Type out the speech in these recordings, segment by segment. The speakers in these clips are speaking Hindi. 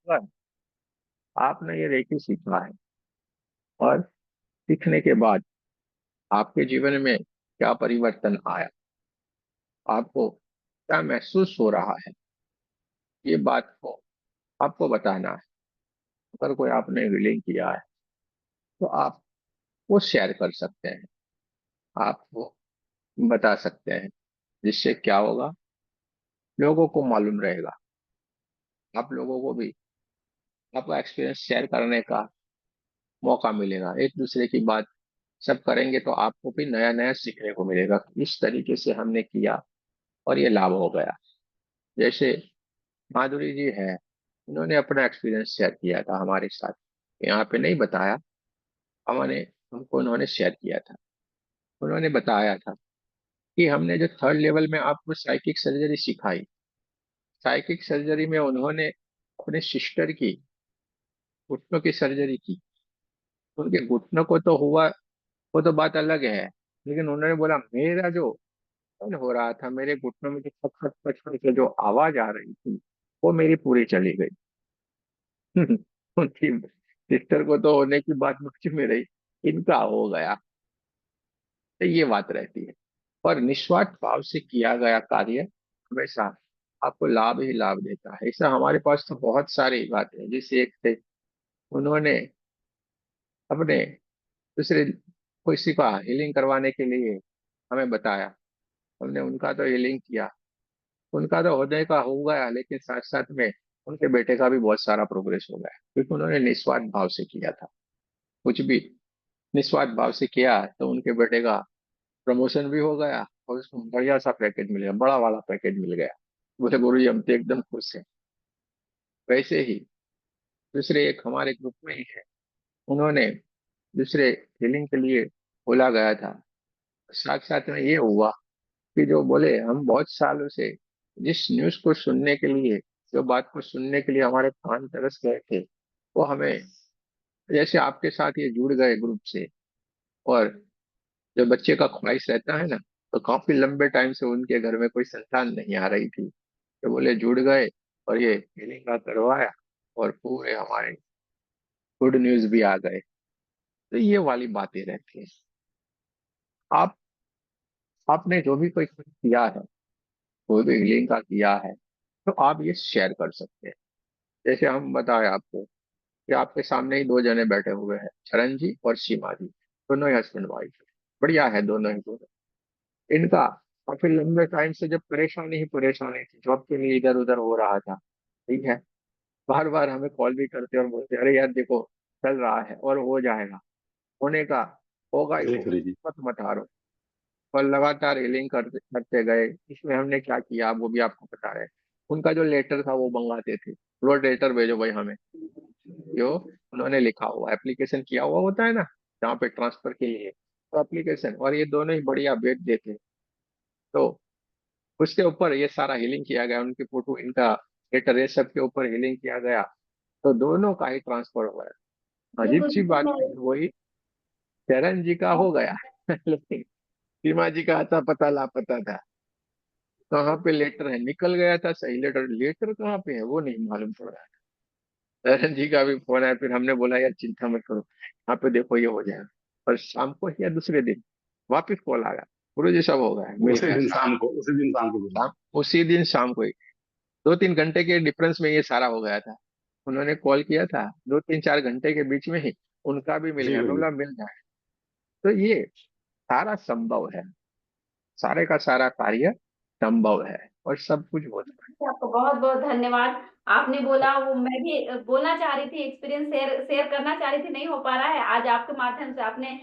पर आपने ये रेकी सीखा है, और सीखने के बाद आपके जीवन में क्या परिवर्तन आया, आपको क्या महसूस हो रहा है, ये बात को आपको बताना है। अगर कोई आपने हीलिंग किया है तो आप वो शेयर कर सकते हैं, आप वो बता सकते हैं, जिससे क्या होगा, लोगों को मालूम रहेगा, आप लोगों को भी आपका एक्सपीरियंस शेयर करने का मौका मिलेगा। एक दूसरे की बात सब करेंगे तो आपको भी नया नया सीखने को मिलेगा, इस तरीके से हमने किया और ये लाभ हो गया। जैसे माधुरी जी है, उन्होंने अपना एक्सपीरियंस शेयर किया था हमारे साथ, यहाँ पे नहीं बताया, हमने हमको उन्होंने शेयर किया था। उन्होंने बताया था कि हमने जो थर्ड लेवल में आपको साइकिक सर्जरी सिखाई, साइकिक सर्जरी में उन्होंने अपने सिस्टर की घुटनों की सर्जरी की। उनके घुटनों को तो हुआ, वो तो बात अलग है, लेकिन उन्होंने बोला मेरा जो दर्द हो रहा था, मेरे घुटनों में जो खट खट खट खट के जो आवाज आ रही थी, वो मेरी पूरी चली गई। उनकी सिस्टर को तो होने की बात मुझ में रही, इनका हो गया। तो ये बात रहती है। और निस्वार्थ भाव से किया गया कार्य हमेशा आपको लाभ ही लाभ देता है। ऐसा हमारे पास तो बहुत सारी बातें हैं। जैसे एक थे, उन्होंने अपने दूसरे किसी का हीलिंग करवाने के लिए हमें बताया, हमने उनका तो हीलिंग किया, उनका तो होने का हो गया, लेकिन साथ साथ में उनके बेटे का भी बहुत सारा प्रोग्रेस हो गया, क्योंकि उन्होंने निस्वार्थ भाव से किया था। कुछ भी निस्वार्थ भाव से किया तो उनके बेटे का प्रमोशन भी हो गया, और उसको बढ़िया सा पैकेज मिल गया, बड़ा वाला पैकेज मिल गया। बोले गुरु जी हम तो एकदम खुश हैं। वैसे ही दूसरे एक हमारे ग्रुप में ही है, उन्होंने दूसरे हीलिंग के लिए बोला गया था। साथ साथ में ये हुआ कि जो बोले हम बहुत सालों से जिस न्यूज को सुनने के लिए, जो बात को सुनने के लिए हमारे कान तरस गए थे, वो हमें जैसे आपके साथ ये जुड़ गए ग्रुप से। और जब बच्चे का ख्वाहिश रहता है ना, तो काफी लंबे टाइम से उनके घर में कोई संतान नहीं आ रही थी, तो बोले जुड़ गए और ये हीलिंग का करवाया, और पूरे हमारे गुड न्यूज भी आ गए। तो ये वाली बातें रहती है। आप आपने जो भी कोई कुछ किया है, कोई भी हीलिंग का किया है, तो आप ये शेयर कर सकते हैं। जैसे हम बताए आपको कि आपके सामने ही दो जने बैठे हुए हैं, चरण जी और सीमा जी, दोनों ही हस्बैंड वाइफ। बढ़िया है दोनों ही, दोनों इनका काफी लंबे टाइम से जब परेशानी ही परेशानी थी, जॉब के लिए इधर उधर हो रहा था, ठीक है। बार बार हमें कॉल भी करते और बोलते अरे यार देखो चल रहा है और हो जाएगा, होने का, होगा ही होगा, देख लीजिए। मत मत हारो। और लगातार हीलिंग करते करते गए। इसमें हमने क्या किया वो भी आपको पता है। उनका जो लेटर था वो मंगाते थे, लो लेटर भेजो भाई हमें, जो उन्होंने लिखा हुआ एप्लीकेशन किया हुआ होता है ना, जहाँ पे ट्रांसफर के लिए, तो एप्लीकेशन, और ये दोनों ही बढ़िया भेज देते। तो उसके ऊपर ये सारा हीलिंग किया गया, उनकी फोटो, इनका लेटर, ये सब के ऊपर हीलिंग किया गया। तो दोनों का ही ट्रांसफर हुआ है। अजीब सी बात है, वही चरण जी का हो गया लेकिन सीमा जी का आता पता लापता था। कहाँ पे लेटर है, निकल गया था सही, लेटर लेटर कहाँ पे है वो नहीं मालूम पड़ रहा है। चरण जी का भी फोन आया, फिर हमने बोला यार चिंता मत करो, यहाँ पे देखो ये हो जाएगा। और शाम को या दूसरे दिन वापिस कॉल आया, गुरु जी सब हो गया, मिल उसी गया दिन सब। शाम को, उसी दिन शाम को बोला। शाम, उसी दिन शाम को ही, 2-3 घंटे के डिफरेंस में ये सारा हो गया था। उन्होंने कॉल किया था, 2-3-4 घंटे के बीच में ही उनका भी मिल खुशी गया, मैं हुई। बोला मिल जाए। तो ये सारा संभव है, सारे का सारा कार्य संभव है, और सब कुछ हो सकता आपको बहुत बहुत धन्यवाद। आपने बोला, वो मैं भी बोलना चाह रही थी, एक्सपीरियंस शेयर शेयर करना चाह रही थी, नहीं हो पा रहा है। आज आपके माध्यम से आपने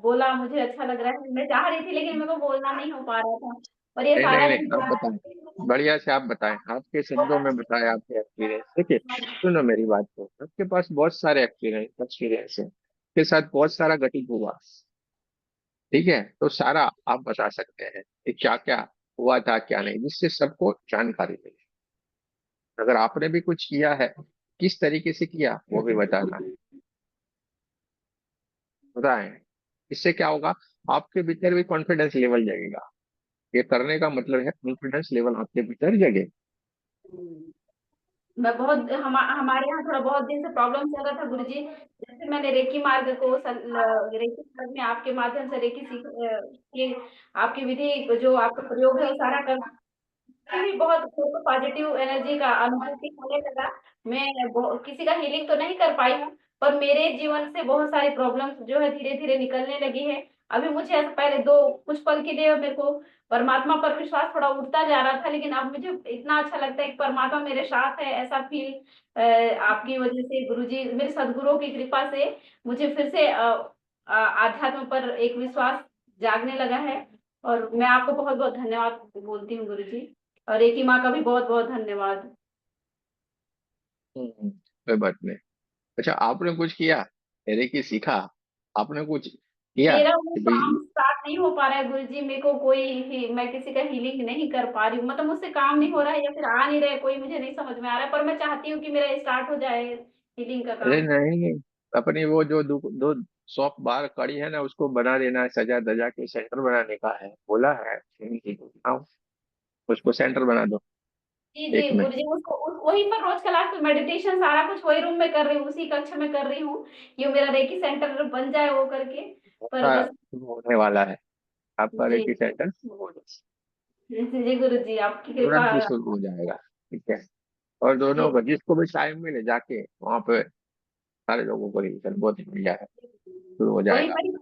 बोला, मुझे अच्छा लग रहा है। मैं चाह रही थी लेकिन मेरे को बोलना नहीं हो पा रहा था। और ये है। नहीं नहीं सारा नहीं, आप बताएं, चीज बढ़िया से आप बताएं, आपके शब्दों में बताएं आपके एक्सपीरियंस। देखिए सुनो मेरी बात को, आपके पास बहुत सारे एक्सपीरियंस एक्सपीरियंस है, के साथ बहुत सारा घटित हुआ, ठीक है, तो सारा आप बता सकते हैं कि क्या क्या हुआ था क्या नहीं, जिससे सबको जानकारी मिले। अगर आपने भी कुछ किया है, किस तरीके से किया वो भी बताना है, बताएं। इससे क्या होगा, आपके भीतर भी कॉन्फिडेंस लेवल जगेगा। ये करने का मतलब है कॉन्फिडेंस लेवल आपके भीतर जगे। मैं बहुत हमारे यहाँ थोड़ा बहुत दिन से प्रॉब्लम चल रहा था गुरुजी। जैसे मैंने रेकी मार्ग को रेकी मार्ग में आपके माध्यम से रेकी सीख ये आपकी विधि जो आपका प्रयोग है वो सारा कर भी बहुत पॉजिटिव एनर्जी का अनुभूति होने लगा। मैं किसी का हीलिंग तो नहीं कर पाई हूँ, पर मेरे जीवन से बहुत सारी प्रॉब्लम्स जो है धीरे धीरे निकलने लगी है। अभी मुझे ऐसा पहले दो कुछ पल के लिए मेरे को परमात्मा पर विश्वास थोड़ा उठता जा रहा था, लेकिन अब मुझे इतना अच्छा लगता है कि परमात्मा मेरे साथ है, ऐसा फील आपकी वजह से गुरुजी मेरे सदगुरुओं की कृपा से मुझे फिर से आध्यात्म पर एक विश्वास जागने लगा है। और मैं आपको बहुत बहुत धन्यवाद बोलती हूँ गुरुजी। और रेकी माँ का भी बहुत बहुत धन्यवाद। कोई बात नहीं। अच्छा, आपने कुछ किया, मेरे की सीखा, आपने कुछ किया मेरा वो कि काम भाई? स्टार्ट नहीं हो पा रहा है गुरुजी, मेरे को कोई मैं किसी का हीलिंग नहीं कर पा रही हूँ, मतलब मुझसे काम नहीं हो रहा है या फिर आ नहीं रहा है कोई, मुझे नहीं समझ में आ रहा है, पर मैं चाहती हूँ कि मेरा स्टार्ट हो जाए हीलिंग का अरे काम। नहीं, अपनी वो जो दो शॉप बाहर खड़ी है ना, उसको बना देना है, सजा धजा के सेंटर बनाने का है, बोला है। आओ, उसको सेंटर बना दो जी जी एक में। गुरुजी, उसको वहीं पर रोज क्लास में मेडिटेशन सारा कुछ वही रूम में कर रही हूँ, उसी कक्ष में कर रही हूँ कि वो मेरा रेकी सेंटर बन जाए वो करके। पर ऐसा बस। होने वाला है आपका जी रेकी सेंटर, जी गुरुजी आपकी कृपा। तुरंत ही शुरू हो जाएगा। ठीक है। और दोनों जी को जिसको भी टाइम मिले जाके वहां पे सारे लोगों को रिवीजन बहुत बढ़िया है, शुरू हो वहीं जाएगा। पर ही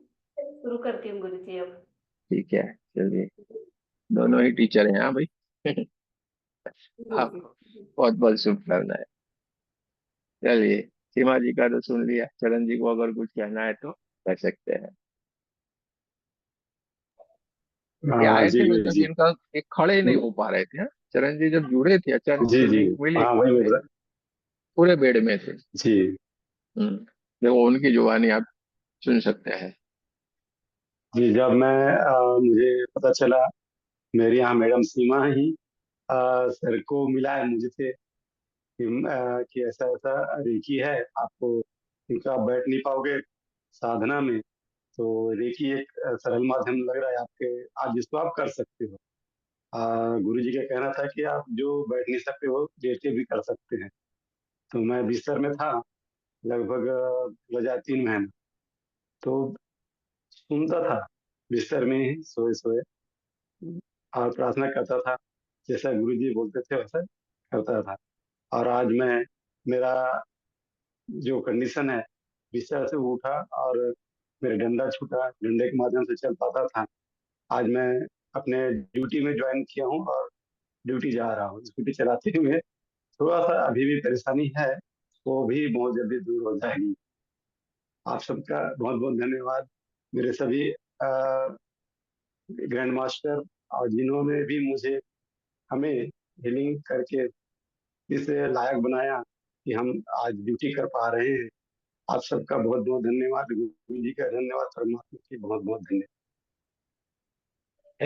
शुरू करती हूँ गुरुजी अब। ठीक है, चलिए, दोनों ही टीचर हैं, हाँ भाई। जी जी। आपको बहुत बहुत शुभकामनाएं। चलिए, सीमा जी का तो सुन लिया, चरण जी को अगर कुछ कहना है तो कह सकते हैं। ये हाँ आए जी थे गुरु तब जी। इनका एक खड़े ही नहीं हो पा रहे थे, हाँ? चरण जी जब जुड़े थे अचानक जी से जी। लिंक मिली हाँ वही मैं थे, बता। पूरे बेड में थे। जी हम्म। देखो उनकी जुबानी आप सुन सकते हैं। जी। जब मुझे पता चला, मेरे यहाँ मैडम सीमा ही सर को मिला है मुझे से कि ऐसा ऐसा रेकी है आपको, क्योंकि आप बैठ नहीं पाओगे साधना में, तो रेकी एक सरल माध्यम लग रहा है आपके, आप जिसको आप कर सकते हो। गुरु जी का कहना था कि आप जो बैठ नहीं सकते हो लेट के भी कर सकते हैं। तो मैं बिस्तर में था लगभग 2003 महीने, तो सुनता था बिस्तर में ही सोए सोए, और प्रार्थना करता था, जैसा गुरु जी बोलते थे वैसा करता था। और आज मैं, मेरा जो कंडीशन है, बिस्तर से उठा और मेरा डंडा छूटा, डंडे के माध्यम से चल पाता था। आज मैं अपने ड्यूटी में ज्वाइन किया हूँ और ड्यूटी जा रहा हूँ। स्कूटी चलाते हुए थोड़ा सा अभी भी परेशानी है, वो भी बहुत जल्दी दूर हो जाएगी। आप सबका बहुत बहुत धन्यवाद, मेरे सभी ग्रैंड मास्टर, और जिन्होंने भी मुझे, हमें हीलिंग करके इस लायक बनाया कि हम आज ड्यूटी कर पा रहे हैं। आप सबका बहुत बहुत धन्यवाद, गुरु जी का धन्यवाद, परमात्मा की बहुत बहुत धन्यवाद।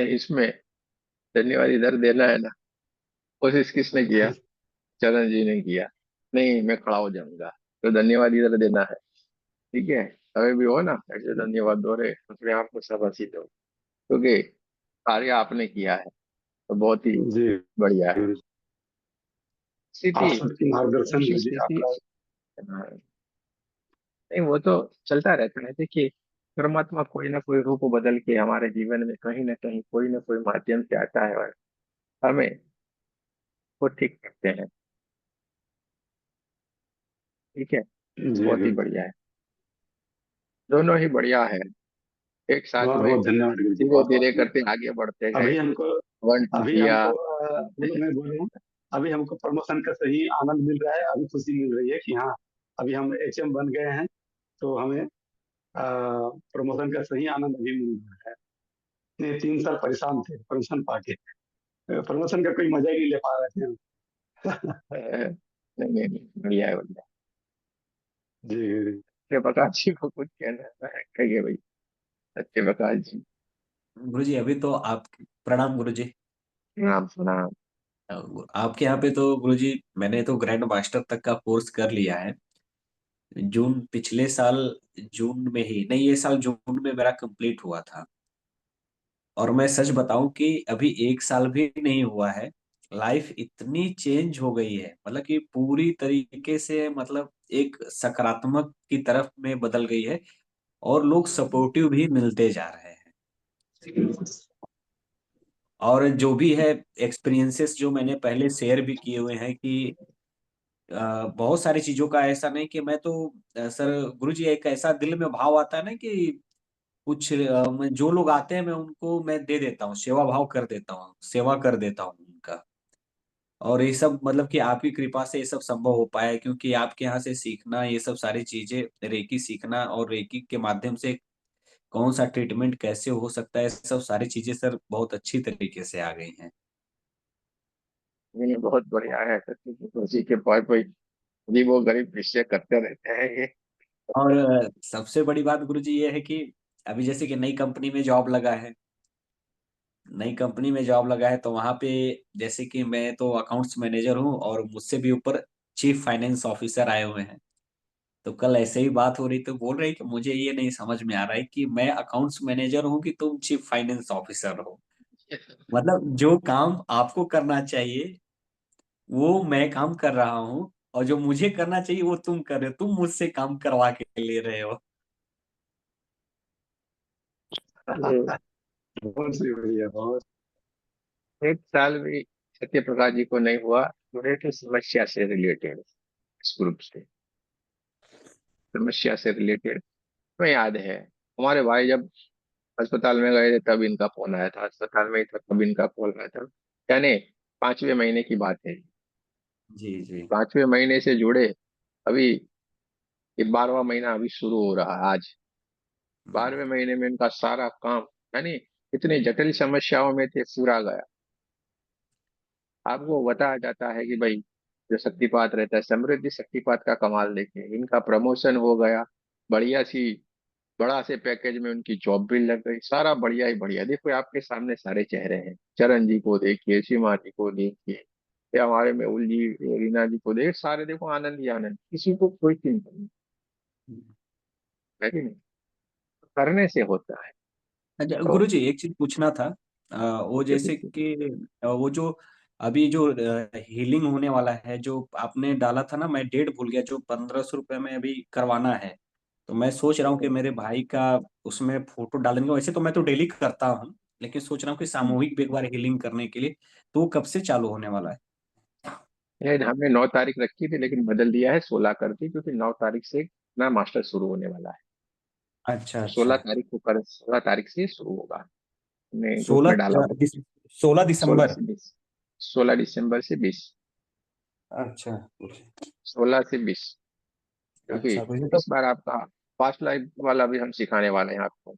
इसमें धन्यवाद इधर देना है ना, कोशिश किसने किया? चरण जी ने किया। नहीं, मैं खड़ा हो जाऊंगा, तो धन्यवाद इधर देना है। ठीक है, कभी भी हो ना ऐसे धन्यवाद दो रहे, अपने आप को शाबाशी दो, क्योंकि कार्य आपने किया है तो बहुत ही जी बढ़िया है। गुरु जी, स्थिति, आप सबकी मार्गदर्शन ऐसी गुरु जी स्थिति, आपका। हाँ, नहीं वो तो चलता रहता है। देखिए, परमात्मा कोई ना कोई रूप बदल के हमारे जीवन में कहीं ना कहीं कोई ना कोई माध्यम से आता है और हमें वो ठीक करते हैं। ठीक है, जी बहुत ही गुरु जी, बढ़िया है, दोनों ही बढ़िया है। एक साथ बहुत में बहुत धन्यवाद गुरु जी, धीरे बहुत धीरे बहुत। करते आगे बढ़ते गए, अभी हमको वन टू अभी किया। हमको मैं बोलूँ, अभी हमको प्रमोशन का सही आनंद मिल रहा है, अभी खुशी मिल रही है कि हाँ, अभी हम एचएम बन गए हैं, तो हमें प्रमोशन का सही आनंद अभी मिल रहा है। इतने 3 साल परेशान थे प्रमोशन पाके, प्रमोशन का कोई मजा ही नहीं ले पा रहे थे हम। नहीं नहीं नहीं, बढ़िया है, बढ़िया। जी जी। सत्य प्रकाश जी को कुछ कहना है, कहिए भाई, सत्य प्रकाश जी। गुरु जी अभी तो आप, प्रणाम गुरु जी। नाम सुना। आपके यहाँ पे तो गुरु जी मैंने तो ग्रैंड मास्टर तक का कोर्स कर लिया है। जून पिछले साल, जून में ही नहीं, ये साल जून में मेरा कंप्लीट हुआ था। और मैं सच बताऊं कि अभी 1 साल भी नहीं हुआ है, लाइफ इतनी चेंज हो गई है, मतलब कि पूरी तरीके से, मतलब एक सकारात्मक की तरफ में बदल गई है, और लोग सपोर्टिव भी मिलते जा रहे हैं। और जो भी है एक्सपीरियंसेस जो मैंने पहले शेयर भी किए हुए हैं कि बहुत सारी चीजों का, ऐसा नहीं कि मैं तो सर गुरुजी, एक ऐसा दिल में भाव आता है ना कि कुछ जो लोग आते हैं मैं उनको मैं दे देता हूँ, सेवा भाव कर देता हूँ, सेवा कर देता हूँ उनका। और ये सब मतलब कि आपकी कृपा से ये सब संभव हो पाया है, क्योंकि आपके यहाँ से सीखना ये सब सारी चीजें, रेकी सीखना और रेकी के माध्यम से कौन सा ट्रीटमेंट कैसे हो सकता है, सब सारी चीजें सर बहुत अच्छी तरीके से आ गई हैं। ये बहुत बढ़िया है सच्ची, उसी के पास कोई भी वो गरीब निश्चय करते रहते हैं ये। और सबसे बड़ी बात गुरुजी ये है कि अभी जैसे कि नई कंपनी में जॉब लगा है, नई कंपनी में जॉब लगा है, तो वहां पे जैसे कि मैं तो अकाउंट्स मैनेजर हूँ, और मुझसे भी ऊपर चीफ फाइनेंस ऑफिसर आए हुए हैं। तो कल ऐसे ही बात हो रही, तो बोल रही कि मुझे ये नहीं समझ में आ रहा है कि मैं अकाउंट्स मैनेजर हूँ कि तुम चीफ फाइनेंस ऑफिसर हो। मतलब जो काम आपको करना चाहिए वो मैं काम कर रहा हूँ, और जो मुझे करना चाहिए वो तुम कर रहे हो, तुम मुझसे काम करवा के ले रहे हो। ये बहुत ही बढ़िया, बहुत। एक साल भी सत्य प्रकाश जी को नहीं हुआ जुड़े थे समस्या से रिलेटेड, इस ग्रुप से, समस्या से रिलेटेड। तो याद है हमारे भाई जब अस्पताल में गए थे तब इनका फोन आया था, अस्पताल में ही था तब इनका फोन आया था। यानी 5वें महीने की बात है। जी जी। 5वें महीने से जुड़े, अभी ये 12वां महीना अभी शुरू हो रहा है आज। 12वें महीने में इनका सारा काम, यानी इतनी जटिल समस्याओं में थे, पूरा गया। आपको बताया जाता है कि भाई जो शक्तिपात रहता है, समृद्धि शक्तिपात का कमाल देखिए, इनका प्रमोशन हो गया, बढ़िया सी, बड़ा से पैकेज में उनकी जॉब भी लग गई, सारा बढ़िया ही बढ़िया। देखो आपके सामने सारे चेहरे हैं, चरण जी को देखिए, सीमा जी को देखिए, या हमारे मेहुल जी, रीना जी को देखिए, सारे देखो आनंद ही आनंद, किसी को कोई चिंता नहीं, है कि नहीं? करने से होता है। अच्छा तो गुरु जी, एक चीज पूछना था। वो ये जैसे देखिए, कि वो जो अभी जो हीलिंग होने वाला है, जो आपने डाला था ना, मैं डेट भूल गया, जो 1500 रुपये में अभी करवाना है। तो मैं सोच रहा हूँ कि मेरे भाई का उसमें फोटो डाल देंगे। वैसे तो मैं तो डेली करता हूँ, लेकिन सोच रहा हूँ कि सामूहिक एक बार हीलिंग करने के लिए। तो वो कब से चालू होने वाला है? ये हमने 9 तारीख रखी थी लेकिन बदल दिया है, 16 कर दी, क्योंकि 9 तारीख से ना मास्टर शुरू होने वाला है। अच्छा तो अच्छा। 16 तारीख से शुरू होगा, हमने ग्रुप में डाला सोलह हुआ। 16 16 दिसंबर। से 20, 16 दिसंबर से 20, अच्छा 16 से 20, क्योंकि अच्छा। तो इस बार आपका पास्ट लाइफ वाला भी हम सिखाने वाले हैं आपको।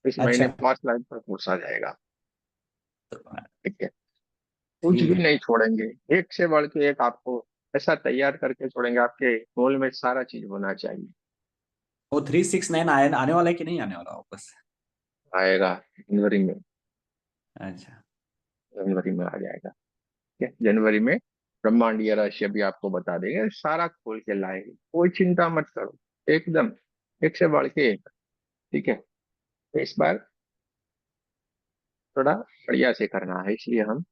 इस महीने अच्छा। पास्ट लाइफ का कोर्स आ जाएगा। ठीक है, कुछ ठीक भी है। नहीं छोड़ेंगे, एक से बढ़ के एक आपको ऐसा तैयार करके छोड़ेंगे, आपके गोल में सारा चीज होना चाहिए। वो 369 आने वाला है कि नहीं आने वाला वापस? आएगा जनवरी में, अच्छा। जनवरी में आ जाएगा। ठीक है, जनवरी में ब्रह्मांडीय रहस्य भी आपको बता देंगे, सारा खोल के लाएंगे, कोई चिंता मत करो, एकदम एक से बढ़ के एक। ठीक है, तो इस बार थोड़ा बढ़िया से करना है, इसलिए हम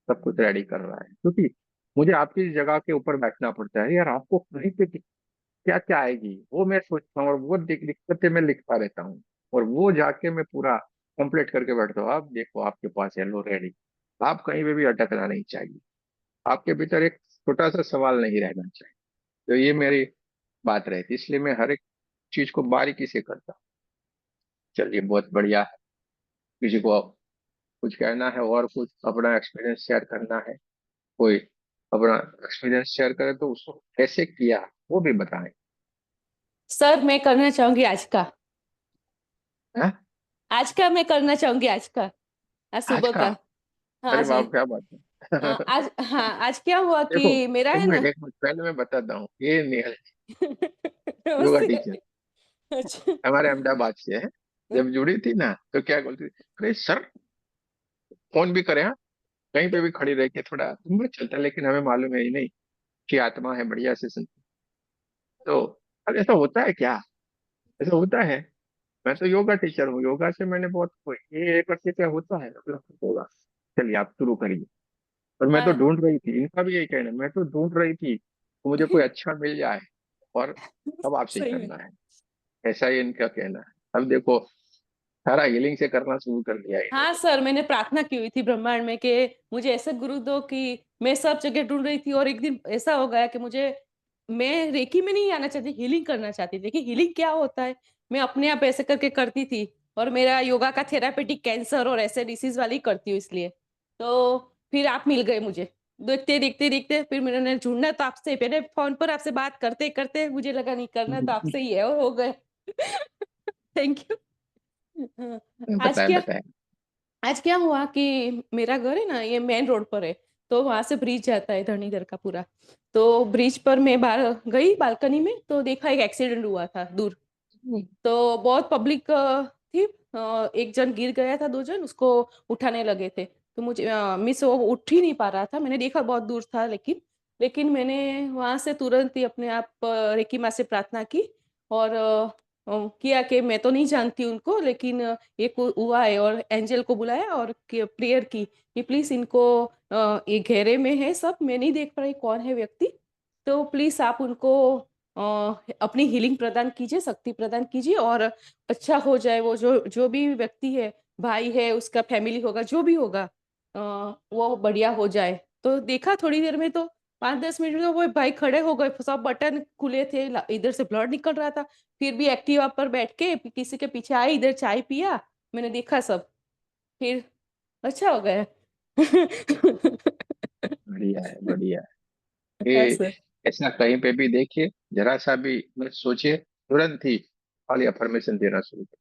सब कुछ रेडी कर रहा है, क्योंकि मुझे आपकी जगह के ऊपर बैठना पड़ता है यार, आपको कहीं पे क्या क्या आएगी वो मैं सोचता हूँ, और वो दिक्कतें मैं लिखता रहता हूँ, और वो जाके मैं पूरा कंप्लीट करके बैठता हूँ। आप देखो आपके पास है लो रेडी, आप कहीं पे भी अटकना नहीं चाहिए, आपके भीतर एक छोटा सा सवाल नहीं रहना चाहिए। तो ये मेरी बात रहती है, इसलिए मैं हर एक चीज को बारीकी से करता हूँ। चलिए बहुत बढ़िया है। किसी को कुछ कहना है और कुछ अपना एक्सपीरियंस शेयर करना है, कोई अपना एक्सपीरियंस शेयर करे तो उसको कैसे किया वो भी बताएं। सर मैं करना चाहूंगी आज का। हैं? आज का मैं करना चाहूंगी आज का। आज आज सुबह का? का। हाँ अरे जी। वाह क्या बात है। आज हाँ आज क्या हुआ देखो, कि मेरा एक है मिनट ना। एक मिनट पहले मैं बताता हूँ, ये नेहल योगा नमस्ते। टीचर अच्छा। हमारे अहमदाबाद से है। जब जुड़ी थी ना तो क्या बोलती थी, अरे सर फोन भी करे, हाँ कहीं पे भी खड़ी रह के थोड़ा तुम चलता, लेकिन हमें मालूम है ही नहीं कि आत्मा है बढ़िया से सुनती। तो अब ऐसा होता है क्या? ऐसा होता है? मैं तो योगा टीचर हूँ, योगा से मैंने बहुत ये करके क्या होता है मतलब होगा। चलिए आप शुरू करिए। और मैं तो हाँ ढूंढ रही थी, इनका भी यही कहना है, मैं तो ढूंढ रही थी कि मुझे कोई अच्छा मिल जाए और अब आपसे ही सही में। करना है। ऐसा ही इनका कहना है। अब देखो, सारा हीलिंग से करना शुरू कर दिया है हाँ इन्होंने। सर, मैंने प्रार्थना की हुई थी ब्रह्मांड में कि मुझे ऐसा गुरु दो कि मैं सब जगह ढूंढ रही थी और एक दिन ऐसा हो गया कि मैं रेकी में नहीं आना चाहती, हीलिंग करना चाहती थी कि हीलिंग क्या होता है। मैं अपने आप ऐसे करके करती थी और मेरा योगा का थेरापेटिक कैंसर और ऐसे डिसीज वाली करती हूँ इसलिए। तो फिर आप मिल गए मुझे, देखते देखते देखते फिर मैंने ढूंढना तो आपसे, पहले फोन पर आपसे बात करते करते मुझे लगा नहीं, करना तो आपसे ही है और हो गए। Thank you. आज बताए क्या बताए। आज क्या हुआ कि मेरा घर है ना, ये मेन रोड पर है। तो वहां से ब्रिज जाता है धरणीधर का पूरा। तो ब्रिज पर मैं बाहर गई बालकनी में तो देखा एक एक्सीडेंट हुआ था दूर। तो बहुत पब्लिक थी। एक जन गिर गया था, दो जन उसको उठाने लगे थे। तो मुझे मिस वो उठ ही नहीं पा रहा था, मैंने देखा बहुत दूर था, लेकिन मैंने वहां से तुरंत ही अपने आप रेकी माँ से प्रार्थना की और किया कि मैं तो नहीं जानती उनको, लेकिन एक हुआ है और एंजल को बुलाया और प्रेयर की कि प्लीज इनको ये घेरे में है सब, मैं नहीं देख पा रही कौन है व्यक्ति। तो प्लीज आप उनको अपनी हीलिंग प्रदान कीजिए, शक्ति प्रदान कीजिए और अच्छा हो जाए। वो जो जो भी व्यक्ति है, भाई है, उसका फैमिली होगा, जो भी होगा, वो बढ़िया हो जाए। तो देखा थोड़ी देर में तो 5-10 मिनट में तो वो भाई खड़े हो गए, सब बटन खुले थे, इधर से ब्लड निकल रहा था। फिर भी एक्टिवा पर बैठ के किसी के पीछे आई, इधर चाय पिया, मैंने देखा सब, फिर अच्छा हो गया। बढ़िया है, बढ़िया है। हाँ ये सर। ऐसा कहीं पे भी देखिए, जरा सा भी मत सोचिए, तुरंत ही खाली अफर्मेशन देना शुरू करें।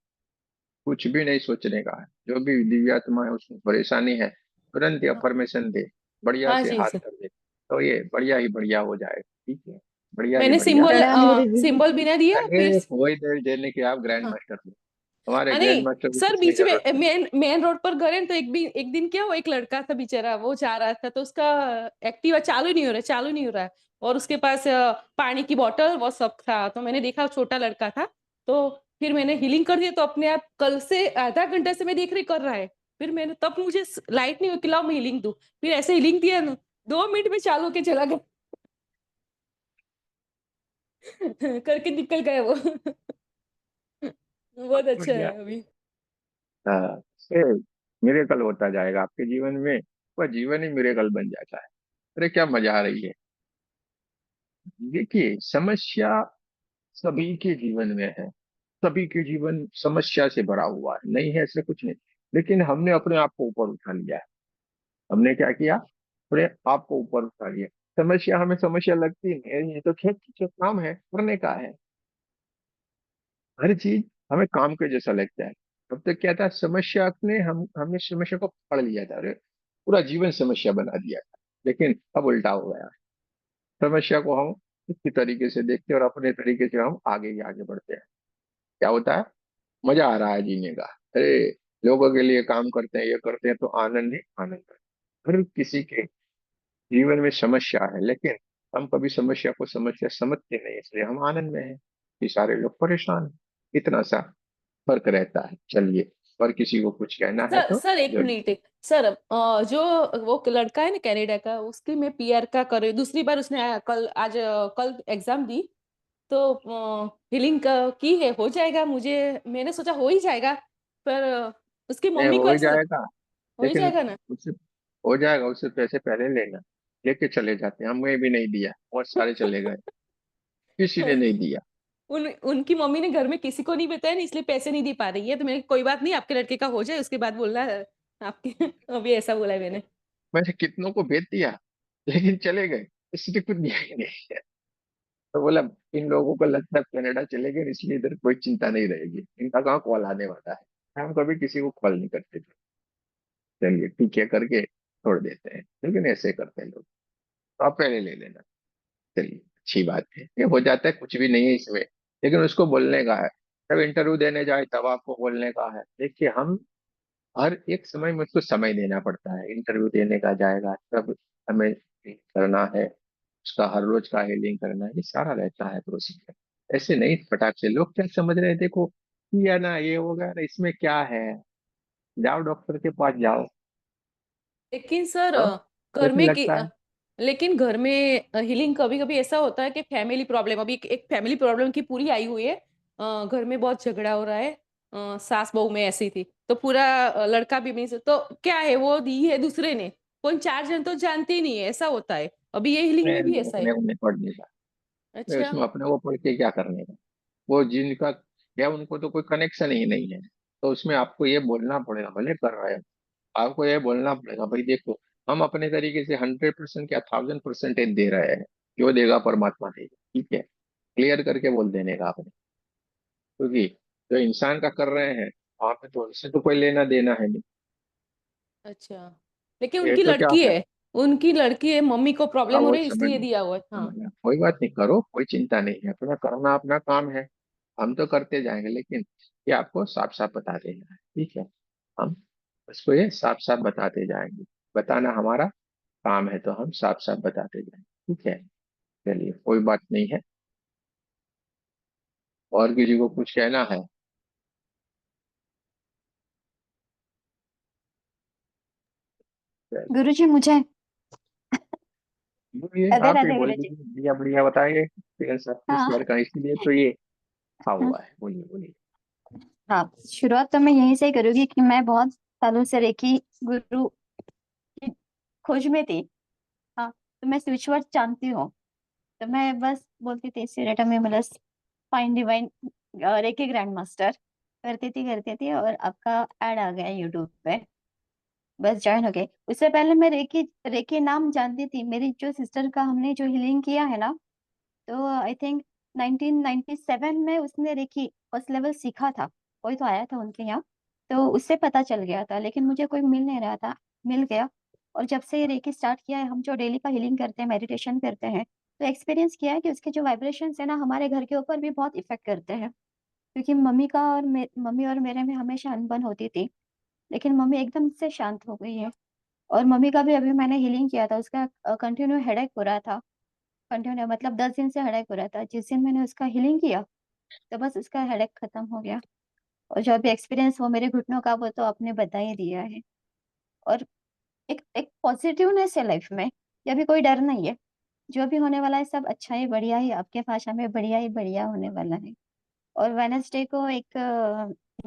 कुछ भी नहीं सोचने का है। जो भी दिव्यात्मा है, उसमें परेशानी है, तुरंत ही अफर्मेशन दे, बढ़िया हाँ से जी हाथ सर। कर दे, तो ये बढ़िया ही बढ़िया हो जाएगा। ठीक है, बढ़िया ही मैंने बढ़िया। सिंबल प्रणाम गुरुजी। सिंबल भी ना दिया अरे फिर। वही दे देने के आप ग्रैंड हाँ। मास्टर हो, हमारे ग्रैंड नहीं मास्टर की सर, कितनी बीच में जरूरत है। मेन रोड पर गए तो एक दिन क्या हुआ, एक लड़का था बेचारा, वो जा रहा था तो उसका एक्टिवा चालू नहीं हो रहा है और उसके पास पानी की बोतल वो सब था। तो मैंने देखा छोटा लड़का था, तो फिर मैंने हीलिंग कर दिया। तो अपने आप कल से आधा घंटा से मैं देख रही कर रहा है। फिर मैंने तब मुझे लाइट नहीं हुई कि लाओ मैं हीलिंग दूं। फिर ऐसे हीलिंग दिया ना, 2 मिनट में चालू होके चला गया। करके निकल गया वो। बहुत अच्छा बढ़िया। है अभी। हाँ, मिरेकल होता जाएगा आपके जीवन में, वह जीवन ही मिरेकल बन जाता है। अरे क्या मजा आ रही है। देखिए, समस्या सभी के जीवन में है, सभी के जीवन समस्या से भरा हुआ है, नहीं है ऐसे कुछ नहीं। लेकिन हमने अपने आप को ऊपर उठा लिया है। हमने क्या किया, अपने आप को ऊपर उठा लिया। समस्या हमें समस्या लगती नहीं है, ये तो खेत जो काम है करने का है। हर चीज हमें काम के जैसा लगता है। अब तक क्या था, समस्या ने हमने समस्या को पकड़ लिया था, अरे पूरा जीवन समस्या बना दिया था। लेकिन अब उल्टा हो गया। समस्या को हम इसी तरीके से देखते हैं और अपने तरीके से हम आगे ही आगे बढ़ते हैं। क्या होता है, मजा आ रहा है जीने का। अरे लोगों के लिए काम करते हैं, ये करते हैं, तो आनंद ही आनंद है। हर किसी के जीवन में समस्या है, लेकिन हम कभी समस्या को समस्या समझते नहीं, इसलिए हम आनंद में हैं। ये सारे लोग परेशान हैं। इतना सा फर्क रहता है। चलिए, और किसी को कुछ कहना है सर तो सर एक जरूर। मिनट सर, जो वो लड़का है ना कनाडा का, उसकी मैं पीआर का कर रही हूँ। दूसरी बार उसने कल एग्जाम दी। तो हीलिंग की है, हो जाएगा, मैंने सोचा हो ही जाएगा। पर उसकी नहीं, मम्मी को हो ही ऐसा जाएगा। हो ही लेकिन जाएगा ना। उससे हो जाएगा, उससे पैसे पहले लेना, लेके चले जाते हैं। हमें भी नहीं दिया, बहुत सारे चले गए, किसी ने नहीं दिया। उनकी मम्मी ने घर में किसी को नहीं बताया ना, इसलिए पैसे नहीं दे पा रही है। तो मैंने कोई बात नहीं, आपके लड़के का हो जाए उसके बाद बोलना है आपके। अभी ऐसा बोला है मैंने। मैंने कितनों को भेज दिया, लेकिन चले गए, इसलिए कुछ दिया ही नहीं। तो बोला, इन लोगों को लगता है कनाडा चले गए, इसलिए इधर कोई चिंता नहीं रहेगी, इनका कहाँ कॉल आने वाला है। हम कभी किसी को कॉल नहीं करते थे। चलिए ठीक है करके छोड़ देते हैं, लेकिन ऐसे करते हैं लोग। तो आप पहले ले लेना। चलिए, अच्छी बात है, ये हो जाता है, कुछ भी नहीं है इसमें। लेकिन उसको बोलने का है, जब इंटरव्यू देने जाए तब आपको बोलने का है। देखिए, हम हर एक समय में उसको समय देना पड़ता है। इंटरव्यू देने का जाएगा तब हमें करना है, उसका हर रोज का हीलिंग करना है, ये सारा रहता है प्रोसीजर। ऐसे नहीं फटाक से। लोग क्या समझ रहे हैं, देखो किया ना, ये होगा ना, इसमें क्या है, जाओ डॉक्टर के पास जाओ। लेकिन सर हाँ? घर कैसे में लगता है? लेकिन घर में हीलिंग कभी कभी ऐसा होता है कि फैमिली प्रॉब्लम, अभी एक फैमिली प्रॉब्लम की पूरी आई हुई है। घर में बहुत झगड़ा हो रहा है, सास बहू में ऐसी थी, तो पूरा लड़का भी मीन्स तो क्या है, वो दी है दूसरे ने, कौन 4 जन तो जानते ही नहीं है, ऐसा होता है। अभी ये हीलिंग में भी ऐसा अपने है। को नहीं पढ़ने का। मैं अच्छा। उसमें अपने को पढ़ के क्या करने का? वो जिनका क्या, उनको तो कोई कनेक्शन ही नहीं है। तो उसमें आपको ये बोलना पड़ेगा, भले कर रहे हो, आपको ये बोलना पड़ेगा, भाई देखो, हम अपने तरीके से 100% क्या 1000% दे रहे हैं, जो देगा परमात्मा देगा, ठीक है। क्लियर करके बोल देने का आपने, क्योंकि जो इंसान का कर रहे हैं वहां पे तो उससे तो कोई लेना देना है नहीं। अच्छा, लेकिन ये उनकी तो क्या लड़की है, है, उनकी लड़की है, मम्मी को हाँ प्रॉब्लम हो वो रही है समझ इसलिए दिया हुआ है। हाँ। समझ गया। कोई बात नहीं, करो, कोई चिंता नहीं है, अपना करना अपना काम है। हम तो करते जाएंगे, लेकिन ये आपको साफ साफ बता देना है, ठीक है। हम उसको ये साफ साफ बताते जाएंगे, बताना हमारा काम है, तो हम साफ साफ बताते जाएंगे, ठीक है। चलिए, कोई बात नहीं है। और किसी को कुछ कहना है? चलिए, गुरुजी मुझे बोलिए, राधे आप ही राधे बोलिए, गुरुजी। बढ़िया बढ़िया बताइए, एक्सपीरियंस आपके हाँ शेयर का, इसीलिए तो ये हाँ हाँ हुआ है। बोलिए बोलिए। हाँ, शुरुआत तो मैं यहीं से ही करूंगी कि मैं बहुत सालों से रेकी गुरु की खोज में थी। हाँ, तो मैं स्विच वर्ड जानती हूँ। तो मैं बस बोलती थी सिरेटा में मलस fine divine reiki grand master करती थी और आपका ऐड आ गया यूट्यूब पे। बस ज्वाइन हो गए। उससे पहले मैं रेकी रेकी नाम जानती थी, मेरी जो सिस्टर का हमने जो हीलिंग किया है ना, तो आई थिंक 1997 में उसने रेकी फर्स्ट लेवल सीखा था। कोई तो आया था उनके यहाँ, तो उससे पता चल गया था, लेकिन मुझे कोई मिल नहीं रहा था। मिल गया। और जब से ये रेकी स्टार्ट किया है, हम जो डेली का हीलिंग करते हैं, मेडिटेशन करते हैं, तो एक्सपीरियंस किया है कि उसके जो वाइब्रेशंस है ना, हमारे घर के ऊपर भी बहुत इफेक्ट करते हैं। क्योंकि मम्मी और मेरे में हमेशा अनबन होती थी, लेकिन मम्मी एकदम से शांत हो गई है। और मम्मी का भी अभी मैंने हीलिंग किया था, उसका कंटिन्यू हेडेक हो रहा था। कंटिन्यू मतलब 10 दिन से हेडेक हो रहा था। जिस दिन मैंने उसका हीलिंग किया, तो बस उसका हेडेक खत्म हो गया। और जो अभी एक्सपीरियंस वो मेरे घुटनों का, वो तो आपने बता ही दिया है। और एक एक पॉजिटिवनेस है लाइफ में, या भी कोई डर नहीं है। जो भी होने वाला है सब अच्छा ही बढ़िया ही, आपके भाषा में बढ़िया ही बढ़िया होने वाला है। और वेनसडे को एक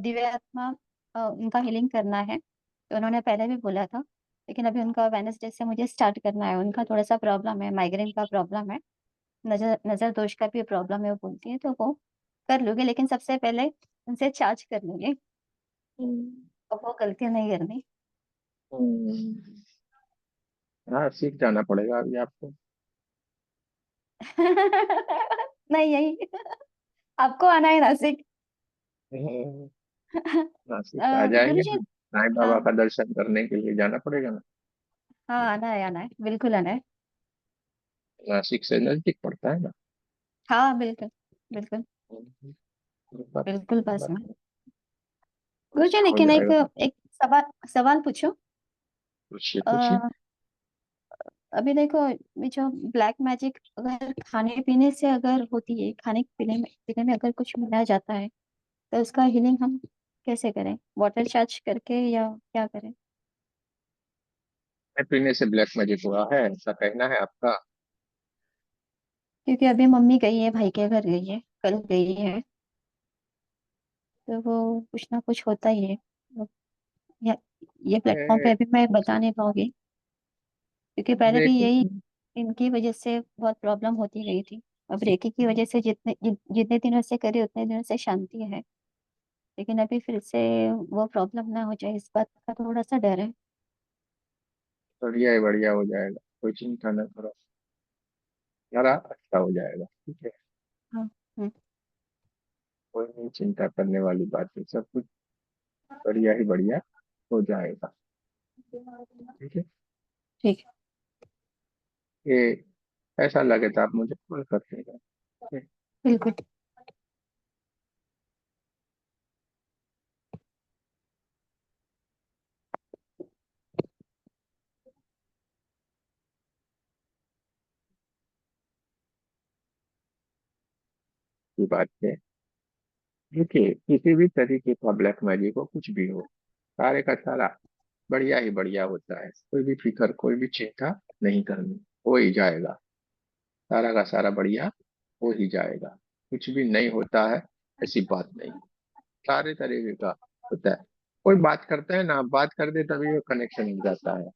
दिव्य आत्मा उनका हीलिंग करना है, तो उन्होंने पहले भी बोला था। लेकिन अभी उनका वेनसडे से मुझे स्टार्ट करना है। उनका थोड़ा सा प्रॉब्लम है, माइग्रेन का प्रॉब्लम है, नजर दोष का भी प्रॉब्लम है, वो बोलती है, तो वो कर लूंगी। लेकिन सबसे पहले उनसे चार्ज कर लूंगी, हम्म, और वो गलती नहीं करनी। हम्म, हाँ, सीख जाना पड़ेगा अभी आपको। नहीं, यही आपको आना है नासिक। हम्म, नासिक आ जाएंगे गुरुजी। ना, साईं बाबा हाँ का दर्शन करने के लिए जाना पड़ेगा ना। हाँ, आना है बिल्कुल आना है। नासिक से नजदीक पड़ता है ना। हाँ बिल्कुल बिल्कुल। कोई बात बिल्कुल कोई पास बात में। नहीं, गुरुजी हो लेकिन एक जाएगा। एक सवाल सवाल पूछो। पूछिए पूछिए। अ, अभी देखो, ये जो ब्लैक मैजिक अगर खाने पीने से अगर होती है, खाने पीने में अगर कुछ मिलाया जाता है, तो उसका हीलिंग हम कैसे करें? वाटर चार्ज करके या क्या करें? खाने पीने से ब्लैक मैजिक हुआ है, ऐसा कहना है आपका? क्योंकि अभी मम्मी गई है, भाई के घर गई है, कल गई है, तो वो कुछ ना कुछ होता ही है। तो ये प्लेटफॉर्म पे ए, अभी मैं बता नहीं पाऊंगी, क्योंकि पहले भी रेकी यही इनकी वजह से बहुत प्रॉब्लम होती गई थी। अब रेकी की वजह से जितने दिनों से करे उतने दिनों से शांति है। लेकिन अभी फिर से वो प्रॉब्लम ना हो जाए, इस बात का थोड़ा सा डर है। बढ़िया ही बढ़िया हो जाएगा, कोई चिंता न करो, यारा अच्छा हो जाएगा, ठीक है। हाँ। हम्म, कोई नहीं चिंता करने वाली बात है, सब कुछ बढ़िया ही बढ़िया हो जाएगा, ठीक है। ठीक है। ये ऐसा लगे तो आप मुझे कॉल कर देगा, ठीक है? बिल्कुल। ये बात है। देखिए, किसी भी तरीके का ब्लैक मैजिक हो, कुछ भी हो, सारे का सारा बढ़िया ही बढ़िया होता है। कोई भी फिक्र, कोई भी चिंता नहीं करनी, हो ही जाएगा। सारा का सारा बढ़िया हो ही जाएगा। कुछ भी नहीं होता है ऐसी बात नहीं, सारे तरीके का होता है। कोई बात करता है ना, बात कर दे तभी वो कनेक्शन हो जाता है।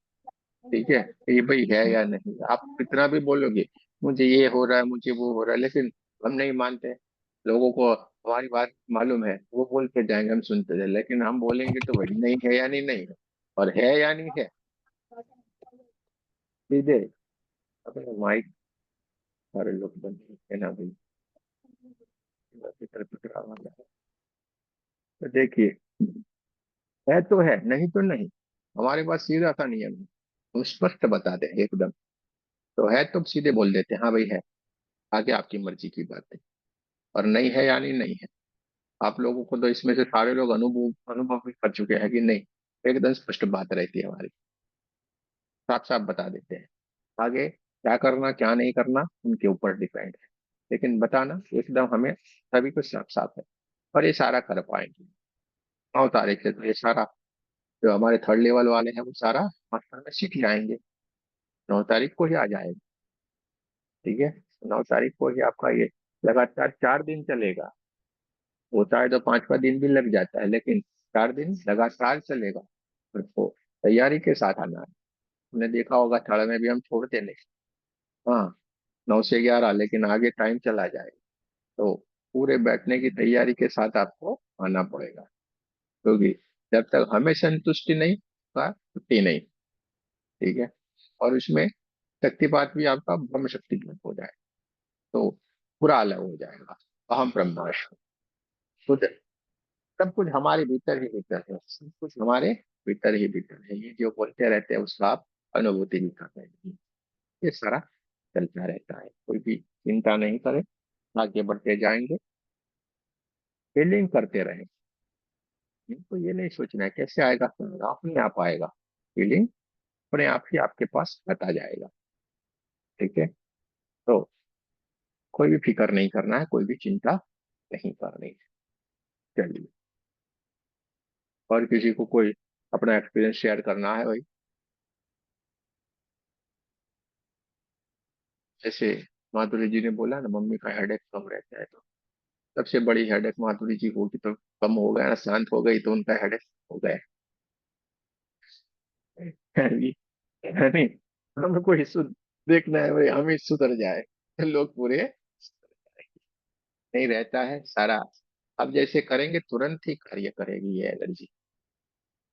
ठीक है, ये भाई है या नहीं, आप कितना भी बोलोगे मुझे ये हो रहा है, मुझे वो हो रहा है, लेकिन हम नहीं मानते। लोगों को हमारी बात मालूम है, वो बोलते जाएंगे, हम सुनते जाए, लेकिन हम बोलेंगे तो भाई नहीं है यानी नहीं है, और है यानी है। सीधे अपने माइक सारे लोग बंद है ना भाई, फिक्र वाला है। तो देखिए, है तो है, नहीं तो नहीं। हमारे पास सीधा सा नियम है, हम स्पष्ट बता दें एकदम। तो है तो सीधे बोल देते हैं हाँ भाई है, आगे आपकी मर्जी की बात है। और नहीं है यानी नहीं है। आप लोगों को तो इसमें से सारे लोग अनुभव अनुभव भी कर चुके हैं कि नहीं, एकदम स्पष्ट बात रहती है हमारी, साफ साफ बता देते हैं। आगे क्या करना क्या नहीं करना उनके ऊपर डिपेंड है, लेकिन बताना एकदम हमें सभी कुछ साफ साफ है। और ये सारा कर पाएंगे 9 तारीख से, तो ये सारा जो हमारे थर्ड लेवल वाले हैं वो सारा मास्टर में सीख जाएंगे। 9 तारीख को ही आ जाएगा। ठीक है, 9 तारीख को ही आपका ये लगातार 4 दिन चलेगा। होता है तो 5वां दिन भी लग जाता है, लेकिन 4 दिन लगातार चलेगा। तो तैयारी के साथ आना है। हमने देखा होगा थर्ड में भी हम छोड़ते नहीं। हाँ, 9 से 11, लेकिन आगे टाइम चला जाए तो पूरे बैठने की तैयारी के साथ आपको आना पड़ेगा, क्योंकि जब तक हमें संतुष्टि नहीं का छुट्टी नहीं। ठीक है, और उसमें शक्तिपात भी आपका ब्रह्म शक्ति हो जाए तो पूरा अलग हो जाएगा। अहम ब्रह्मास्मि, खुद सब कुछ हमारे भीतर ही भीतर है, सब कुछ हमारे भीतर ही भीतर है। ये जो बोलते रहते हैं उसका आप अनुभूति नहीं कर रहे हैं। ये सारा चलता रहता है, कोई भी चिंता नहीं करे, आगे बढ़ते जाएंगे, फीलिंग करते रहें। इनको ये नहीं सोचना है कैसे आएगा, अपने आप आएगा। फीलिंग अपने आप ही आपके पास आता जाएगा। ठीक है, तो कोई भी फिक्र नहीं करना है, कोई भी चिंता नहीं करनी है। चलिए, और किसी को कोई अपना एक्सपीरियंस शेयर करना है भाई? जैसे माधुरी जी ने बोला ना, मम्मी का हेडेक कम रहता है, तो सबसे बड़ी हेडेक माधुरी जी को कि तो कम हो गया ना, शांत हो गई तो उनका हेडेक हो गया है जी। है नहीं, हमको ही देखना है भाई, हम ही सुधर जाए तो लोग पूरे नहीं रहता है सारा। अब जैसे करेंगे तुरंत ही कार्य करेगी ये एनर्जी,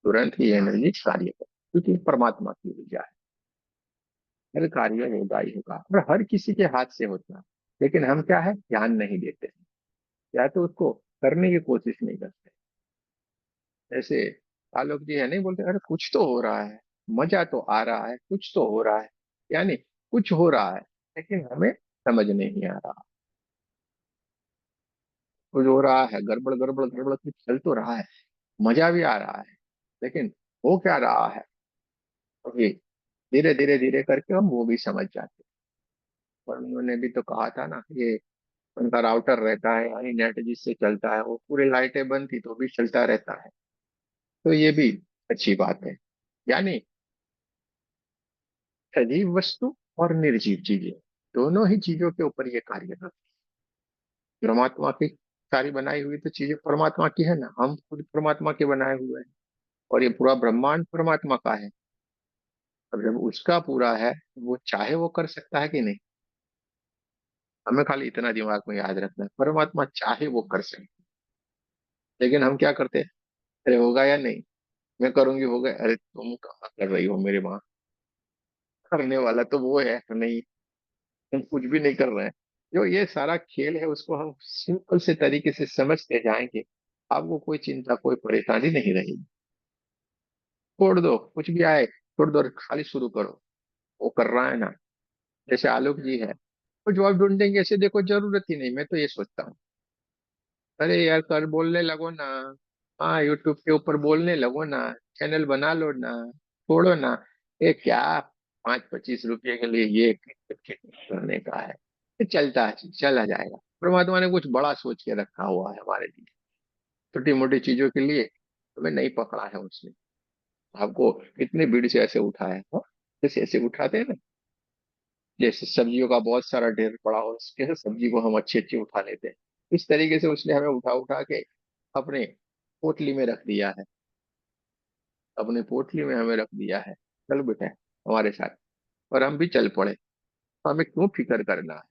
तुरंत ही एनर्जी कार्य करेगी, क्योंकि परमात्मा की ऊर्जा है। हर कार्य होगा ही होगा, और हर किसी के हाथ से होता है, लेकिन हम क्या है ध्यान नहीं देते, या तो उसको करने की कोशिश नहीं करते। जैसे आलोक जी है नहीं, बोलते अरे कुछ तो हो रहा है, मजा तो आ रहा है, कुछ तो हो रहा है, यानी कुछ हो रहा है, लेकिन हमें समझ नहीं आ रहा। कुछ हो रहा है, गड़बड़ गड़बड़ गड़बड़ कुछ चल तो रहा है, मजा भी आ रहा है, लेकिन हो क्या रहा है, अभी धीरे धीरे धीरे करके हम वो भी समझ जाते हैं। और उन्होंने भी तो कहा था ना, ये उनका राउटर रहता है यानी नेट जिससे चलता है, वो पूरी लाइटें बंद थी तो भी चलता रहता है। तो ये भी अच्छी बात है। यानी सजीव वस्तु और निर्जीव चीजें, दोनों ही चीजों के ऊपर ये कार्य करते हैं। परमात्मा की सारी बनाई हुई तो चीजें परमात्मा की है ना, हम खुद परमात्मा के बनाए हुए हैं, और ये पूरा ब्रह्मांड परमात्मा का है। अब जब उसका पूरा है, वो चाहे वो कर सकता है कि नहीं। हमें खाली इतना दिमाग में याद रखना है, परमात्मा चाहे वो कर सकते, लेकिन हम क्या करते हैं, अरे होगा या नहीं, मैं करूंगी होगा, अरे तुम कहाँ कर रही हो मेरे माँ, करने वाला तो वो है नहीं, हम कुछ भी नहीं कर रहे हैं। जो ये सारा खेल है उसको हम सिंपल से तरीके से समझते जाएंगे, आपको कोई चिंता कोई परेशानी नहीं रहेगी। छोड़ दो कुछ भी आए, छोड़ दो, खाली शुरू करो। वो कर रहा है ना, जैसे आलोक जी है, वो जॉब ढूंढेंगे ऐसे, देखो जरूरत ही नहीं, मैं तो ये सोचता हूँ अरे यार कर बोलने लगो ना, हाँ यूट्यूब के ऊपर बोलने लगो ना, चैनल बना लो ना, छोड़ो ना। ये क्या 5-25 रुपये के लिए ये करने का है, ये चलता है, चला जाएगा। परमात्मा ने कुछ बड़ा सोच के रखा हुआ है हमारे लिए, छोटी मोटी चीजों के लिए हमें नहीं पकड़ा है उसने। आपको इतनी भीड़ से ऐसे उठाया, हाँ? जैसे ऐसे उठाते हैं ना, जैसे सब्जियों का बहुत सारा ढेर पड़ा हो, कैसे सब्जी को हम अच्छी अच्छी उठा लेते हैं, इस तरीके से उसने हमें उठा उठा के अपने पोटली में रख दिया है, अपने पोटली में हमें रख दिया है। चल बेटा हमारे साथ, और हम भी चल पड़े। तो हमें क्यों फिक्र करना है,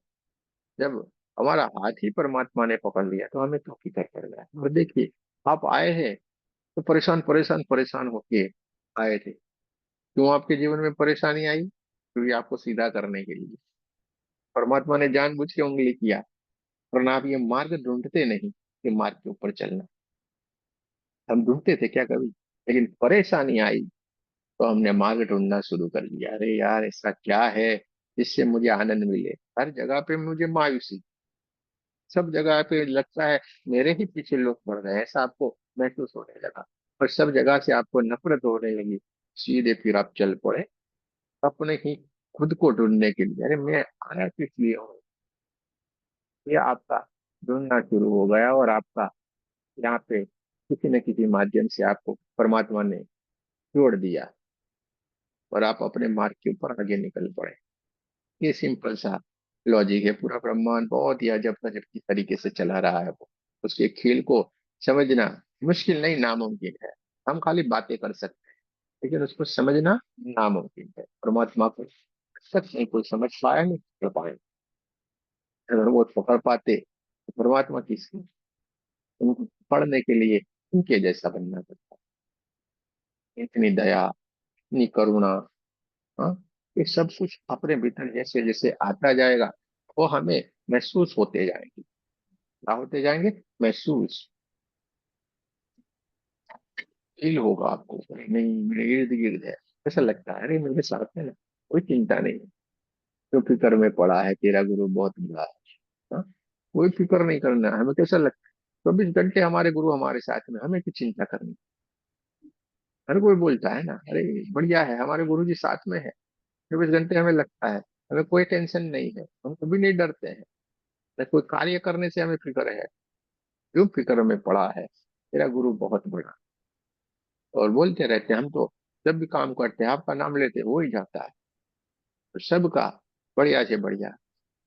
जब हमारा हाथ ही परमात्मा ने पकड़ लिया तो हमें क्यों फिक्र करना है। और देखिए, आप आए हैं तो परेशान परेशान परेशान होके आए थे। क्यों आपके जीवन में परेशानी आई? क्योंकि आपको सीधा करने के लिए परमात्मा ने जानबूझ के उंगली किया, वरना आप ये मार्ग ढूंढते नहीं कि मार्ग के ऊपर चलना। हम ढूंढते थे क्या कभी? लेकिन परेशानी आई तो हमने मार्ग ढूंढना शुरू कर दिया। अरे यार, ऐसा क्या है जिससे मुझे आनंद मिले? हर जगह पे मुझे मायूसी, सब जगह पे लगता है मेरे ही पीछे लोग पड़ रहे हैं, ऐसा आपको महसूस होने लगा। और सब जगह से आपको नफरत होने लगी। सीधे फिर आप चल पड़े अपने ही खुद को ढूंढने के लिए। अरे मैं आया किस लिए हूँ, ये आपका ढूंढना शुरू हो गया। और आपका यहाँ पे किसी न किसी माध्यम से आपको परमात्मा ने जोड़ दिया, और आप अपने मार्ग के ऊपर आगे निकल पड़े। ये सिंपल सा लॉजिक है। पूरा ब्रह्मांड बहुत ही अजब गजब की तरीके से चला रहा है वो। उसके खेल को समझना मुश्किल नहीं, नामुमकिन है। हम खाली बातें कर सकते हैं, लेकिन उसको समझना नामुमकिन है। परमात्मा को सच नहीं कोई समझ पाया, नहीं कर पाए। अगर वो पकड़ पाते तो परमात्मा किसी उनको पढ़ने के लिए उनके जैसा बनना पड़ता। इतनी दया, इतनी करुणा, हाँ, ये सब कुछ अपने भीतर जैसे जैसे आता जाएगा वो हमें महसूस होते जाएंगे। क्या होते जाएंगे? महसूस, फील होगा आपको। अरे नहीं, मेरे इर्द गिर्द है, ऐसा लगता है। अरे मेरे साथ है ना, कोई चिंता नहीं, जो फिक्र में पड़ा है तेरा गुरु बहुत बड़ा है। हाँ? कोई फिक्र नहीं करना है। हमें कैसा लगता है 24 घंटे हमारे गुरु हमारे साथ में, हमें की चिंता करनी। हर कोई बोलता है ना, अरे बढ़िया है हमारे गुरु जी साथ में है, 24 घंटे हमें लगता है हमें कोई टेंशन नहीं है, हम कभी नहीं डरते हैं। न कोई कार्य करने से हमें फिक्र है। क्यों फिक्र में पड़ा है? तेरा गुरु बहुत बड़ा। और बोलते रहते हैं हम तो, जब भी काम करते हैं आपका नाम लेते हैं, हो ही जाता है। तो सबका बढ़िया से बढ़िया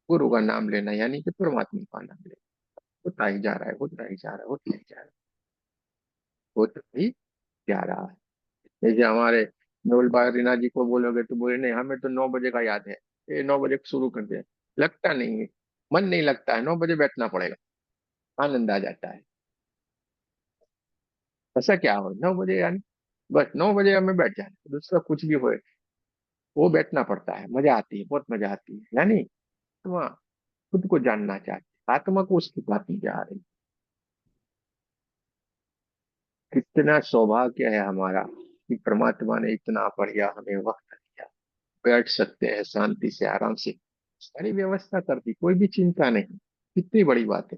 गुरु का नाम लेना, यानी कि परमात्मा का नाम लेना, होता ही जा रहा है, होता ही जा रहा है, होता ही जा रहा है, होता ही जा रहा है। जैसे हमारे नवल भाई रीना जी को बोलोगे तो बोले नहीं हमें तो 9 बजे का याद है, ये 9 बजे शुरू कर दे। लगता नहीं है, मन नहीं लगता है, 9 बजे बैठना पड़ेगा, आनंद आ जाता है। ऐसा क्या हो 9 बजे, यानी बस 9 बजे हमें बैठ जाना, दूसरा कुछ भी हो वो बैठना पड़ता है। मजा आती है, बहुत मजा आती है। यानी आत्मा खुद को जानना चाहती है, आत्मा को उसकी पाती जा रही। कितना सौभाग्य है हमारा कि परमात्मा ने इतना बढ़िया हमें वक्त दिया। बैठ सकते हैं शांति से, आराम से, सारी व्यवस्था कर दी, कोई भी चिंता नहीं। कितनी बड़ी बात है,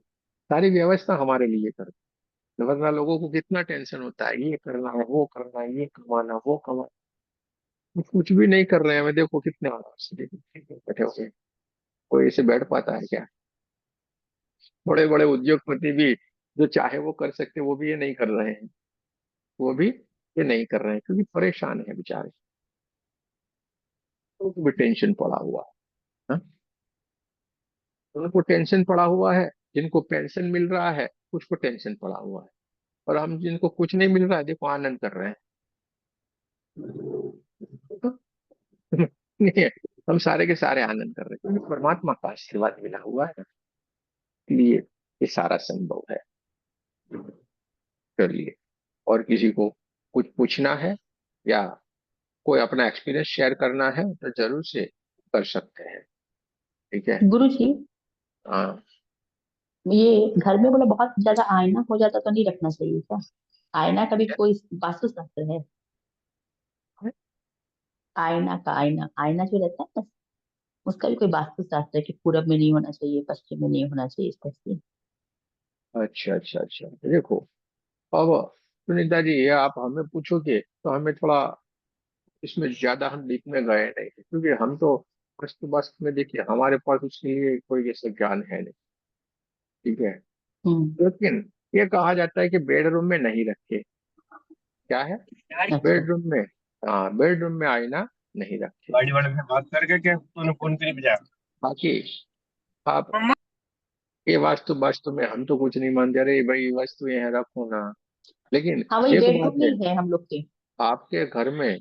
सारी व्यवस्था हमारे लिए कर दी। वरना लोगों को कितना टेंशन होता है, ये करना है, वो करना है, ये कमाना, वो कमाना। वो कुछ भी नहीं कर रहे हैं। हमें देखो कितने आराम से देखो बैठे हुए हैं। कोई ऐसे बैठ पाता है क्या? बड़े बड़े उद्योगपति भी जो चाहे वो कर सकते, वो भी ये नहीं कर रहे हैं। वो भी ये नहीं कर रहे हैं क्योंकि परेशान है बेचारे, उनको भी टेंशन पड़ा हुआ है। हाँ? उनको टेंशन पड़ा हुआ है। जिनको पेंशन मिल रहा है कुछ को टेंशन पड़ा हुआ है। और हम जिनको कुछ नहीं मिल रहा है देखो आनंद कर रहे हैं। नहीं, हम सारे के सारे आनंद कर रहे हैं क्योंकि परमात्मा का आशीर्वाद मिला हुआ है ना, इसलिए ये सारा संभव है। चलिए, और किसी को कुछ पूछना है या कोई अपना एक्सपीरियंस शेयर करना है तो जरूर से कर सकते हैं। ठीक है। गुरु जी, हाँ। ये घर में बोला बहुत ज्यादा आईना हो जाता तो नहीं रखना चाहिए क्या? आईना का भी कोई वास्तु शास्त्र है? आईना का, आईना आईना जो रहता है ना, उसका भी कोई वास्तु शास्त्र है कि पूरब में नहीं होना चाहिए, पश्चिम में नहीं होना चाहिए, इस तरह से? अच्छा अच्छा अच्छा, देखो, अब सुनीता जी ये आप हमें पूछोगे तो हमें थोड़ा इसमें ज्यादा हम डीप में गए नहीं, क्योंकि हम तो वास्तु वास्तु में देखिए हमारे पास उसके लिए कोई ऐसा ज्ञान है नहीं। ठीक है। हम्म। लेकिन ये कहा जाता है कि बेडरूम में नहीं रखे। क्या है, अच्छा बेडरूम में, हाँ बेडरूम में आईना नहीं रखे। गाड़ी वाले से बात करके क्या तूने फोन करी बजा? बाकी आप ये वास्तु वास्तु में हम तो कुछ नहीं मानते, अरे भाई वस्तु यहाँ रखो ना, लेकिन हाँ, वही एक बेडरूम बात में है, ही है हम लोग के। आपके घर में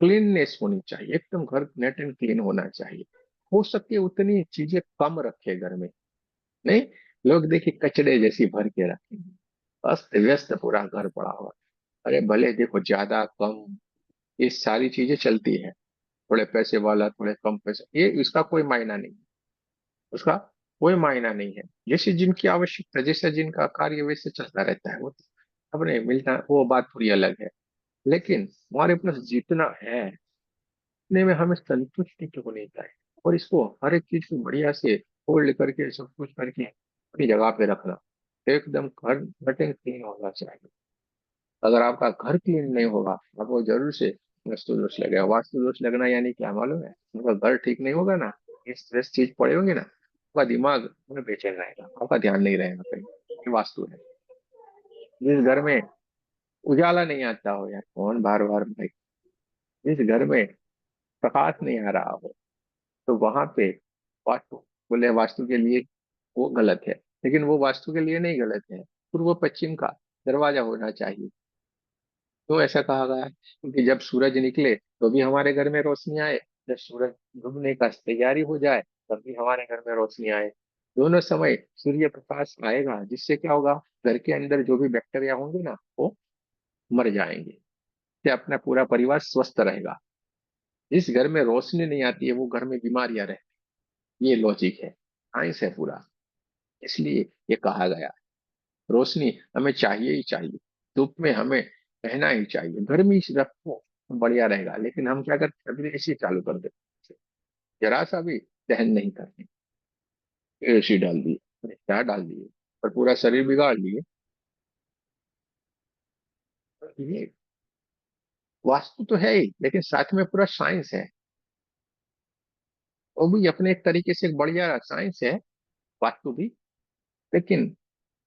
क्लीननेस होनी चाहिए, एकदम घर नेट एंड क्लीन होना चाहिए। हो सके उतनी चीजें कम रखे घर में। नहीं, लोग देखिए कचड़े जैसी भर के रखेंगे, अस्त व्यस्त पूरा घर पड़ा हुआ। अरे भले देखो ज्यादा कम, ये सारी चीजें चलती है, थोड़े पैसे वाला थोड़े कम पैसे, ये इसका कोई मायना नहीं, उसका कोई मायना नहीं है। जैसे जिनकी आवश्यकता, जैसे जिनका कार्य वैसे चलता रहता है, वो अब नहीं मिलता, वो बात पूरी अलग है। लेकिन हमारे पास जितना है उतने में हमें संतुष्टि क्यों नहीं पाए, और इसको हर एक चीज को बढ़िया से होल्ड करके सब कुछ करके अपनी जगह पे रखना। एकदम घर गटर क्लीन होना चाहिए। अगर आपका घर क्लीन नहीं होगा, आपको जरूर से वास्तु दोष लगेगा। वास्तु दोष लगना यानी क्या मालूम है, आपका घर ठीक नहीं होगा ना, ये स्ट्रेस चीज पड़े होंगे ना, आपका दिमाग में बेचैन रहेगा, आपका ध्यान नहीं रहेगा कहीं। ये वास्तु है। जिस घर में उजाला नहीं आता हो, यार कौन बार बार भाई, जिस घर में प्रकाश नहीं आ रहा हो, तो वहां पे वास्तु, बोले वास्तु के लिए वो गलत है, लेकिन वो वास्तु के लिए नहीं गलत है। पूर्व पश्चिम का दरवाजा होना चाहिए। क्यों ऐसा कहा गया है? क्योंकि जब सूरज निकले तो भी हमारे घर में रोशनी आए, जब सूरज डूबने का तैयारी हो जाए तब भी हमारे घर में रोशनी आए। दोनों समय सूर्य प्रकाश आएगा, जिससे क्या होगा, घर के अंदर जो भी बैक्टीरिया होंगे ना वो मर जाएंगे, इससे अपना पूरा परिवार स्वस्थ रहेगा। जिस घर में रोशनी नहीं आती है वो घर में बीमारियां रहती, ये लॉजिक है, साइंस है पूरा। इसलिए ये कहा गया, रोशनी हमें चाहिए ही चाहिए, धूप में हमें रहना ही चाहिए, गर्मी से रखो तो बढ़िया रहेगा, लेकिन हम क्या करते हैं, अभी एसी चालू कर देते हैं, जरा सा भी दहन नहीं करते, एसी डाल दिए, अरे क्या डाल दिए, और पूरा शरीर बिगाड़ लिए। तो ये वास्तु तो है ही, लेकिन साथ में पूरा साइंस है, वो भी अपने एक तरीके से एक बढ़िया साइंस है वास्तु भी। लेकिन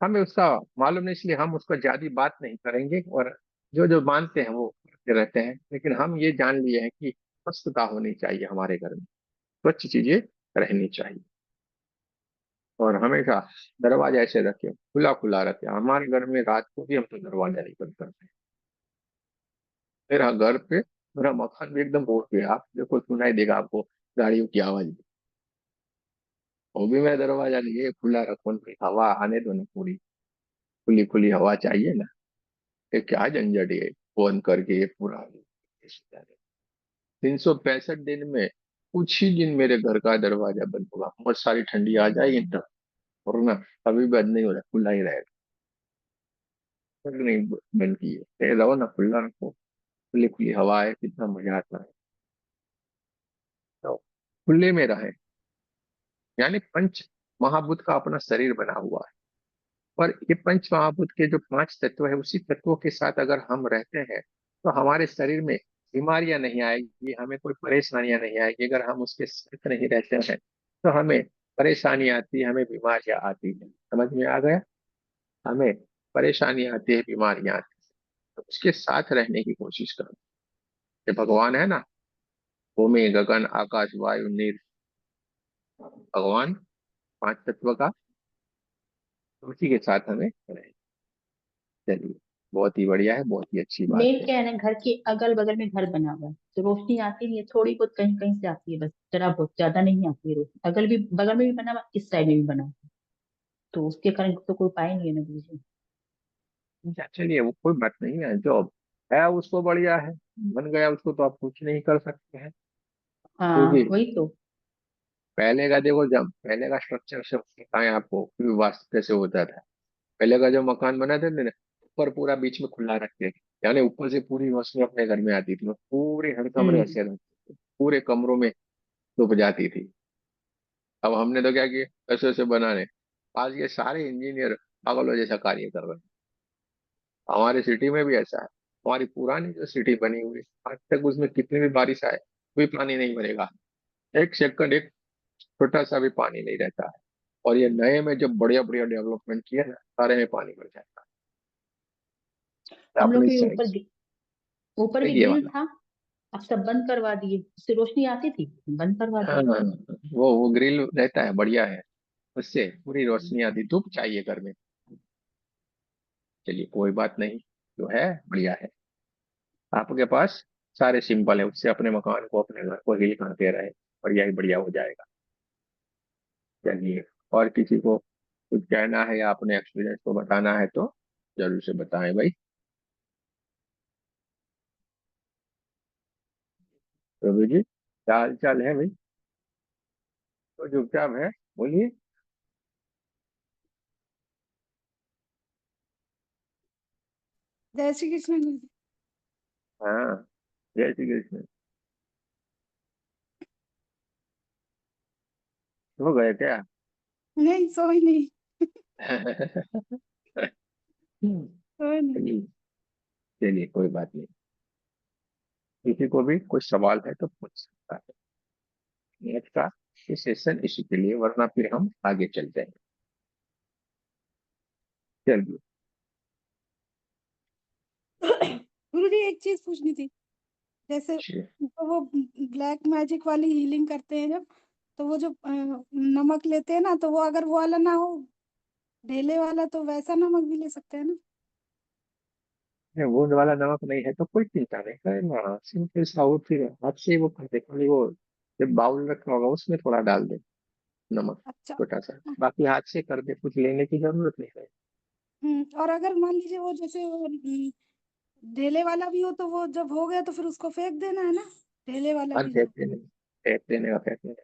हमें उसका मालूम नहीं, इसलिए हम उसको ज्यादा बात नहीं करेंगे, और जो जो मानते हैं वो करते रहते हैं। लेकिन हम ये जान लिए हैं कि स्वच्छता होनी चाहिए हमारे घर में, स्वच्छ चीजें रहनी चाहिए, और हमेशा दरवाजा ऐसे रखें, खुला खुला रखें। हमारे घर में रात को भी हम तो दरवाजा नहीं बंद करते। मेरा घर पे, मेरा मकान भी एकदम रोड पे है, आप देखो सुनाई देगा आपको गाड़ियों की आवाज भी। वो भी मैं दरवाजा लिए खुला रखूं, भाई हवा आने दो ना, पूरी खुली खुली हवा चाहिए ना। ये क्या झंझट है, फोन करके ये पूरा 365 दिन में कुछ ही दिन मेरे घर का दरवाजा बंद होगा, बहुत सारी ठंडी आ जाएगी तब, और ना कभी बंद नहीं हो रहा, खुला ही रहेगा। कभी नहीं बंद किए, रहो ना, खुला रखो, खुली खुली हवा है, कितना मजा आता है। तो खुले में रहे, यानी पंच महाभूत का अपना शरीर बना हुआ है, और ये पंच महाभूत के जो 5 तत्व है, उसी तत्वों के साथ अगर हम रहते हैं तो हमारे शरीर में बीमारियां नहीं आएगी, हमें कोई परेशानियां नहीं आएगी। अगर हम उसके साथ नहीं रहते हैं तो हमें परेशानी आती है, हमें बीमारियां आती है। समझ में आ गया, हमें परेशानी आती है, बीमारियां आती है, तो उसके साथ रहने की कोशिश करो। ये भगवान है ना, भूमि गगन आकाश वायु नीर, भगवान 5 तत्व का, तो उसी के साथ हमें रहे। चलिए, बहुत ही बढ़िया है, बहुत ही अच्छी बात मेन है। क्या है ना, घर के अगल बगल में घर बना हुआ है तो रोशनी आती नहीं है, थोड़ी बहुत कहीं कहीं से आती है, बस जरा बहुत, ज्यादा नहीं आती है रोशनी। अगल भी बगल में भी बना हुआ, इस साइड में भी बना हुआ है, तो उसके कारण तो कोई उपाय नहीं है ना गुरुजी। अच्छा, चलिए वो कोई बात नहीं है, जो है उसको बढ़िया है, बन गया उसको तो आप कुछ नहीं कर सकते हैं। हाँ क्योंकि वही तो। पहले का देखो, जब पहले का स्ट्रक्चर से बताएं आपको कि वास्तु कैसे होता था। पहले का जो मकान बनाते थे ना, ऊपर पूरा बीच में खुला रखते थे, यानी ऊपर से पूरी रोशनी अपने घर में आती थी, और पूरे हर कमरे हम्म। ऐसे रहते थे, पूरे कमरों में डूब जाती थी। अब हमने तो क्या किया, ऐसे ऐसे बनाने, आज ये सारे इंजीनियर पागलों जैसा कार्य कर रहे हैं। हमारी सिटी में भी ऐसा है, हमारी पुरानी जो सिटी बनी हुई है, आज तक उसमें कितनी भी बारिश आए कोई पानी नहीं भरेगा, एक सेकंड एक छोटा सा भी पानी नहीं रहता है। और ये नए में जब बढ़िया बढ़िया डेवलपमेंट किया ना, सारे में पानी भर जाता हम लोग अपनी के साइड ऊपर भी ये ग्रिल वाला। था, अब सब बंद करवा दिए, उससे रोशनी आती थी, बंद करवा हाँ, दिए। वो ग्रिल रहता है, बढ़िया है, उससे पूरी रोशनी आती। धूप चाहिए घर में। चलिए कोई बात नहीं, जो है बढ़िया है। आपके पास सारे सिंपल है, उससे अपने मकान को, अपने घर को हील करते रहे, बढ़िया ही बढ़िया हो जाएगा। चलिए, और किसी को कुछ कहना है या अपने एक्सपीरियंस को बताना है तो जरूर से बताएं भाई। प्रभु जी, क्या हाल चाल है भाई? तो चुपचाप है, बोलिए। जय श्री कृष्ण गुरु जी। हाँ, जय श्री कृष्ण। हो गए क्या? नहीं सोई नहीं। सोई नहीं। चलिए, चलिए कोई बात नहीं। किसी को भी कुछ सवाल है तो पूछ सकता है। नेट का ये सेशन इसी के लिए, वरना फिर हम आगे चलते हैं। चलिए। गुरु जी एक चीज पूछनी थी। जैसे चलिए। तो वो ब्लैक मैजिक वाली हीलिंग करते हैं जब, तो वो जो नमक लेते हैं ना, तो वो अगर वो वाला ना हो, ढेले वाला, तो वैसा नमक भी ले सकते हैं ना? वोट वाला नमक नहीं है तो कोई चिंता नहीं करना, सिंपल सा वो फिर हाथ से वो कर दे, खाली वो जब बाउल रखा होगा उसमें थोड़ा डाल दे नमक, अच्छा। छोटा सा, बाकी हाथ से कर दे, कुछ लेने की जरूरत नहीं है। और अगर मान लीजिए वो जैसे वो ढेले वाला भी हो, तो वो जब हो गया तो फिर उसको फेंक देना है ना, ढेले वाला और भी जो। फेंक देने का, फेंक देने का।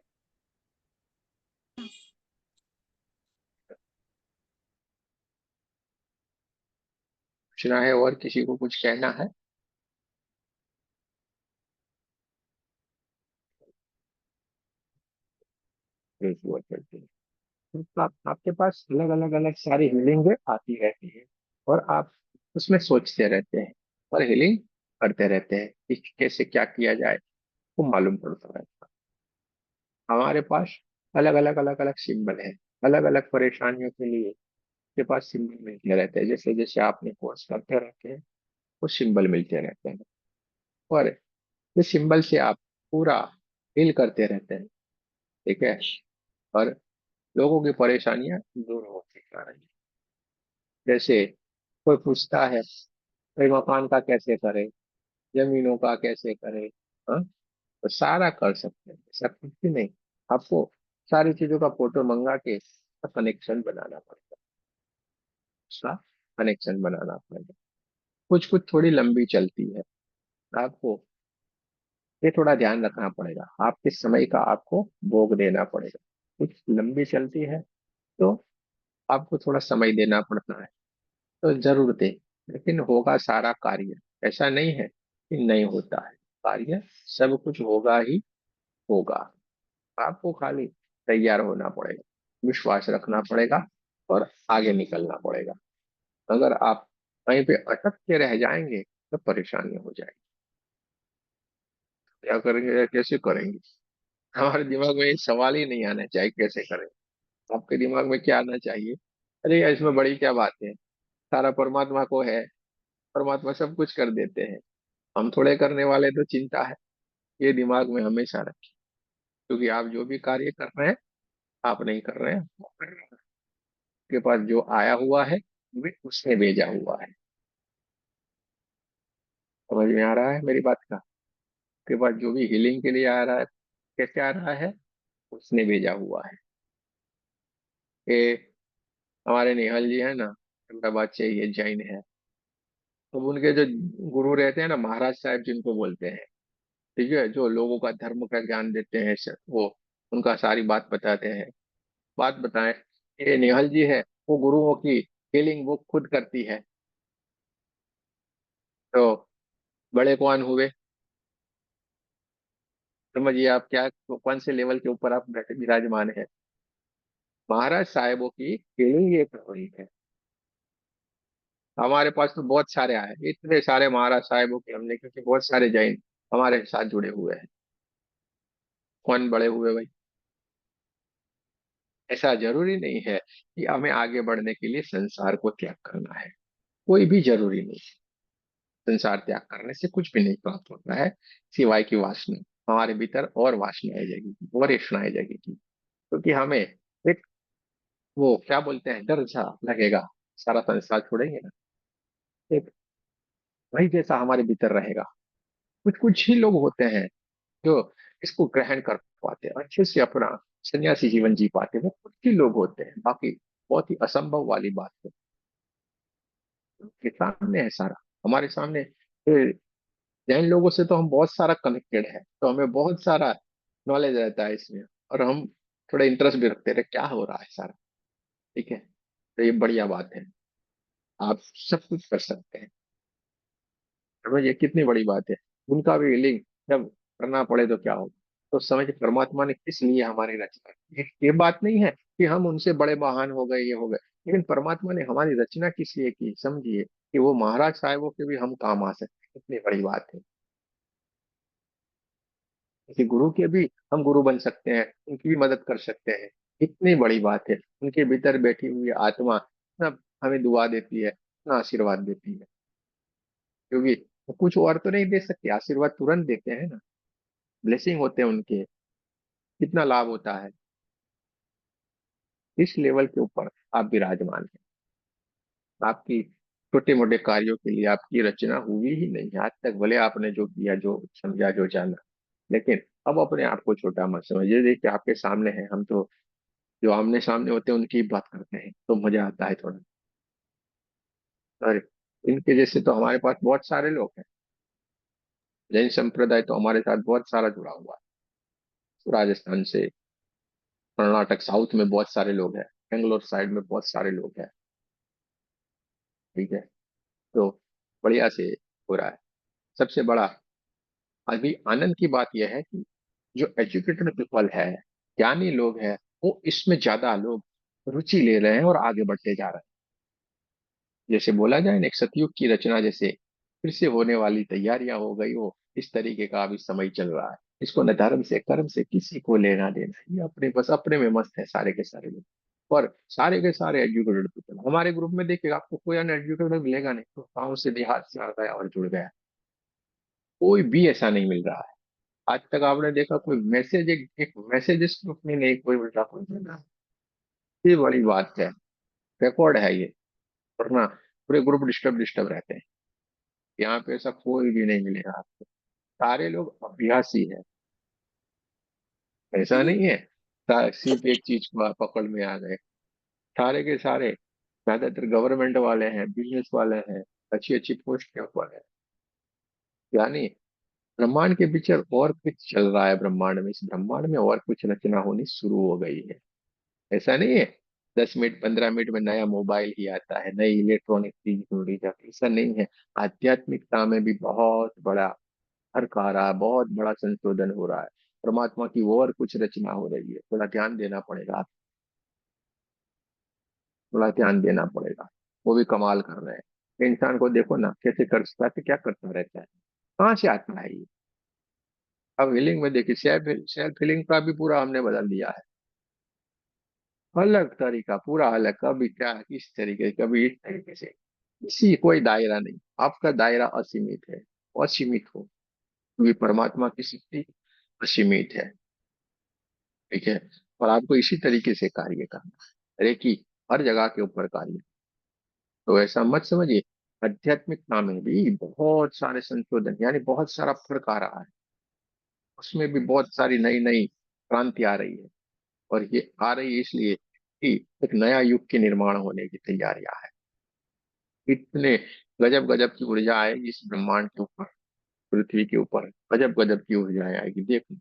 पूछना है और किसी को कुछ कहना है? फिर वो चलते हैं। तो आपके पास अलग अलग अलग सारी हीलिंग आती रहती है, और आप उसमें सोचते रहते हैं और हीलिंग करते रहते हैं कि कैसे क्या किया जाए, वो मालूम पड़ता रहता है। हमारे पास अलग अलग सिंबल है, अलग अलग परेशानियों के लिए के पास सिंबल मिलते रहते हैं। जैसे जैसे आपने कोर्स करते रहते हैं, वो सिंबल मिलते रहते हैं, और इस सिंबल से आप पूरा हील करते रहते हैं। ठीक है, और लोगों की परेशानियां दूर होती जा रही है। जैसे कोई पूछता है भाई मकान का कैसे करे, जमीनों का कैसे करे, हाँ, तो सारा कर सकते हैं, ऐसा कुछ भी नहीं। आपको सारी चीजों का फोटो मंगा के कनेक्शन बनाना पड़ेगा, उसका कनेक्शन बनाना पड़ेगा। कुछ कुछ थोड़ी लंबी चलती है, आपको ये थोड़ा ध्यान रखना पड़ेगा, आपके समय का आपको भोग देना पड़ेगा। कुछ लंबी चलती है तो आपको थोड़ा समय देना पड़ता है, तो जरूर दे, लेकिन होगा सारा कार्य। ऐसा नहीं है कि नहीं होता है कार्य, सब कुछ होगा ही होगा। आपको खाली तैयार होना पड़ेगा, विश्वास रखना पड़ेगा, और आगे निकलना पड़ेगा। अगर आप कहीं पे अटक के रह जाएंगे तो परेशानी हो जाएगी। क्या करेंगे या कैसे करेंगे? हमारे दिमाग में ये सवाल ही नहीं आना चाहिए कैसे करें। आपके दिमाग में क्या आना चाहिए? अरे यार, इसमें बड़ी क्या बात है, सारा परमात्मा को है, परमात्मा सब कुछ कर देते हैं, हम थोड़े करने वाले, तो चिंता है। ये दिमाग में हमेशा रखें, क्योंकि आप जो भी कार्य कर रहे हैं, आप नहीं कर रहे हैं, वो कर रहे हैं। आपके पास जो आया हुआ है वे उसने भेजा हुआ है। समझ में आ रहा है मेरी बात का? आपके पास जो भी हीलिंग के लिए आ रहा है, कैसे आ रहा है, उसने भेजा हुआ है। ये हमारे निहाल जी है ना, अहमदाबाद से, ये जैन है। तो उनके जो गुरु रहते हैं ना, महाराज साहब जिनको बोलते हैं, ठीक है, जो लोगों का धर्म का ज्ञान देते हैं, वो उनका सारी बात बताते हैं। बात बताएं, ये निहाल जी है, वो गुरुओं की हीलिंग वो खुद करती है। तो बड़े कौन हुए? समझिए आप क्या, कौन से लेवल के ऊपर आप बैठे विराजमान है। महाराज साहेबों की हीलिंग ये कर रही है। हमारे पास तो बहुत सारे आए, इतने सारे महाराज साहेबों के हमने, क्योंकि बहुत सारे जैन हमारे साथ जुड़े हुए हैं। कौन बड़े हुए भाई? ऐसा जरूरी नहीं है कि हमें आगे बढ़ने के लिए संसार को त्याग करना है, कोई भी जरूरी नहीं है। संसार त्याग करने से कुछ भी नहीं प्राप्त होता है सिवाय की वासना। हमारे भीतर और वासनाएं जगेगी और इच्छाएं जगेगी, क्योंकि हमें एक वो क्या बोलते हैं डर सा लगेगा, सारा संसार छोड़ेंगे ना, एक वही जैसा हमारे भीतर रहेगा। कुछ कुछ ही लोग होते हैं जो इसको ग्रहण कर पाते हैं, अच्छे से अपना सन्यासी जीवन जी पाते हैं, वो कुछ ही लोग होते हैं, बाकी बहुत ही असंभव वाली बात है। के सामने है सारा, हमारे सामने। जैन लोगों से तो हम बहुत सारा कनेक्टेड है, तो हमें बहुत सारा नॉलेज रहता है इसमें, और हम थोड़ा इंटरेस्ट भी रखते रहे क्या हो रहा है सारा। ठीक है, तो ये बढ़िया बात है, आप सब कुछ कर सकते हैं। समझ ये कितनी बड़ी बात है। उनका भी लिंक जब करना पड़े तो क्या होगा, तो समझ परमात्मा ने किस लिए हमारी रचना की। ये बात नहीं है कि हम उनसे बड़े महान हो गए, ये हो गए, लेकिन परमात्मा ने हमारी रचना किस लिए की, समझिए कि वो महाराज साहेबों के भी हम काम आ सकते हैं, कितनी बड़ी बात है। किसी गुरु के भी हम गुरु बन सकते हैं, उनकी भी मदद कर सकते हैं, कितनी बड़ी बात है। उनके भीतर बैठी हुई आत्मा सब हमें दुआ देती है, इतना आशीर्वाद देती है, क्योंकि वो कुछ और तो नहीं दे सकते, आशीर्वाद तुरंत देते हैं ना, ब्लेसिंग होते हैं उनके, कितना लाभ होता है। इस लेवल के ऊपर आप विराजमान हैं। आपकी छोटे मोटे कार्यों के लिए आपकी रचना हुई ही नहीं है आज तक, भले आपने जो किया, जो समझा, जो जाना, लेकिन अब अपने आप को छोटा मत समझिए। देखिए आपके सामने है, हम तो जो आमने सामने होते हैं उनकी बात करते हैं तो मजा आता है थोड़ा। और इनके जैसे तो हमारे पास बहुत सारे लोग हैं। जैन संप्रदाय तो हमारे साथ बहुत सारा जुड़ा हुआ है, राजस्थान से कर्नाटक, साउथ में बहुत सारे लोग हैं, बेंगलोर साइड में बहुत सारे लोग हैं। ठीक है, तो बढ़िया से हो रहा है। सबसे बड़ा अभी आनंद की बात यह है कि जो एजुकेटेड पीपल है, ज्ञानी लोग हैं, वो इसमें ज्यादा लोग रुचि ले रहे हैं और आगे बढ़ते जा रहे हैं। जैसे बोला जाए ना, एक सतयुग की रचना जैसे फिर से होने वाली तैयारियां हो गई हो, इस तरीके का अभी समय चल रहा है। इसको न धर्म से कर्म से किसी को लेना देना, ये अपने बस अपने में मस्त है सारे के सारे लोग। और सारे के सारे एजुकेटेड पीपल हमारे ग्रुप में देखिएगा, आपको कोई अनएजुकेटेड मिलेगा नहीं, तो गाँव से देहात से आ गया और जुड़ गया, कोई भी ऐसा नहीं मिल रहा है। आज तक आपने देखा कोई मैसेज, एक मैसेज इस ग्रुप में नहीं कोई मिल रहा, कोई मिल रहा। ये बड़ी बात है, रिकॉर्ड है ये, वरना पूरे ग्रुप डिस्टर्ब डिस्टर्ब रहते हैं। यहाँ पे ऐसा कोई भी नहीं मिलेगा आपको, सारे लोग अभ्यासी है, ऐसा नहीं है सिर्फ एक चीज को आप पकड़ में आ गए। सारे के सारे ज्यादातर गवर्नमेंट वाले हैं, बिजनेस वाले हैं, अच्छी अच्छी पोस्ट के ऊपर है। यानी ब्रह्मांड के पीछे और कुछ चल रहा है, ब्रह्मांड में, इस ब्रह्मांड में और कुछ रचना होनी शुरू हो गई है। ऐसा नहीं है 10 मिनट 15 मिनट में नया मोबाइल ही आता है, नई इलेक्ट्रॉनिक चीज ढूंढी जाती है, ऐसा नहीं है। आध्यात्मिकता में भी बहुत बड़ा फर्क आ रहा है, बहुत बड़ा संशोधन हो रहा है। परमात्मा की और कुछ रचना हो रही है, थोड़ा ध्यान देना पड़ेगा, थोड़ा ध्यान देना पड़ेगा। वो भी कमाल कर रहे हैं, इंसान को देखो ना कैसे करता है, क्या करता रहता है, कहाँ से आता है ये। अब हीलिंग में देखिए, सेल्फ सेल्फ हीलिंग का भी पूरा हमने बदल दिया है, अलग तरीका, पूरा अलग, कभी क्या किस तरीके, कभी इस तरीके से। किसी कोई दायरा नहीं, आपका दायरा असीमित है, असीमित हो, क्योंकि परमात्मा की शक्ति असीमित है। ठीक है, और आपको इसी तरीके से कार्य करना है, रेकी हर जगह के ऊपर कार्य। तो ऐसा मत समझिए, आध्यात्मिकता में भी बहुत सारे संशोधन, यानी बहुत सारा फर्क आ रहा है, उसमें भी बहुत सारी नई नई क्रांति आ रही है। और ये आ रही है इसलिए कि एक नया युग के निर्माण होने की तैयारियां है। इतने गजब गजब की ऊर्जा आएगी इस ब्रह्मांड के ऊपर, पृथ्वी के ऊपर, गजब गजब की ऊर्जाएं आएगी, देखो।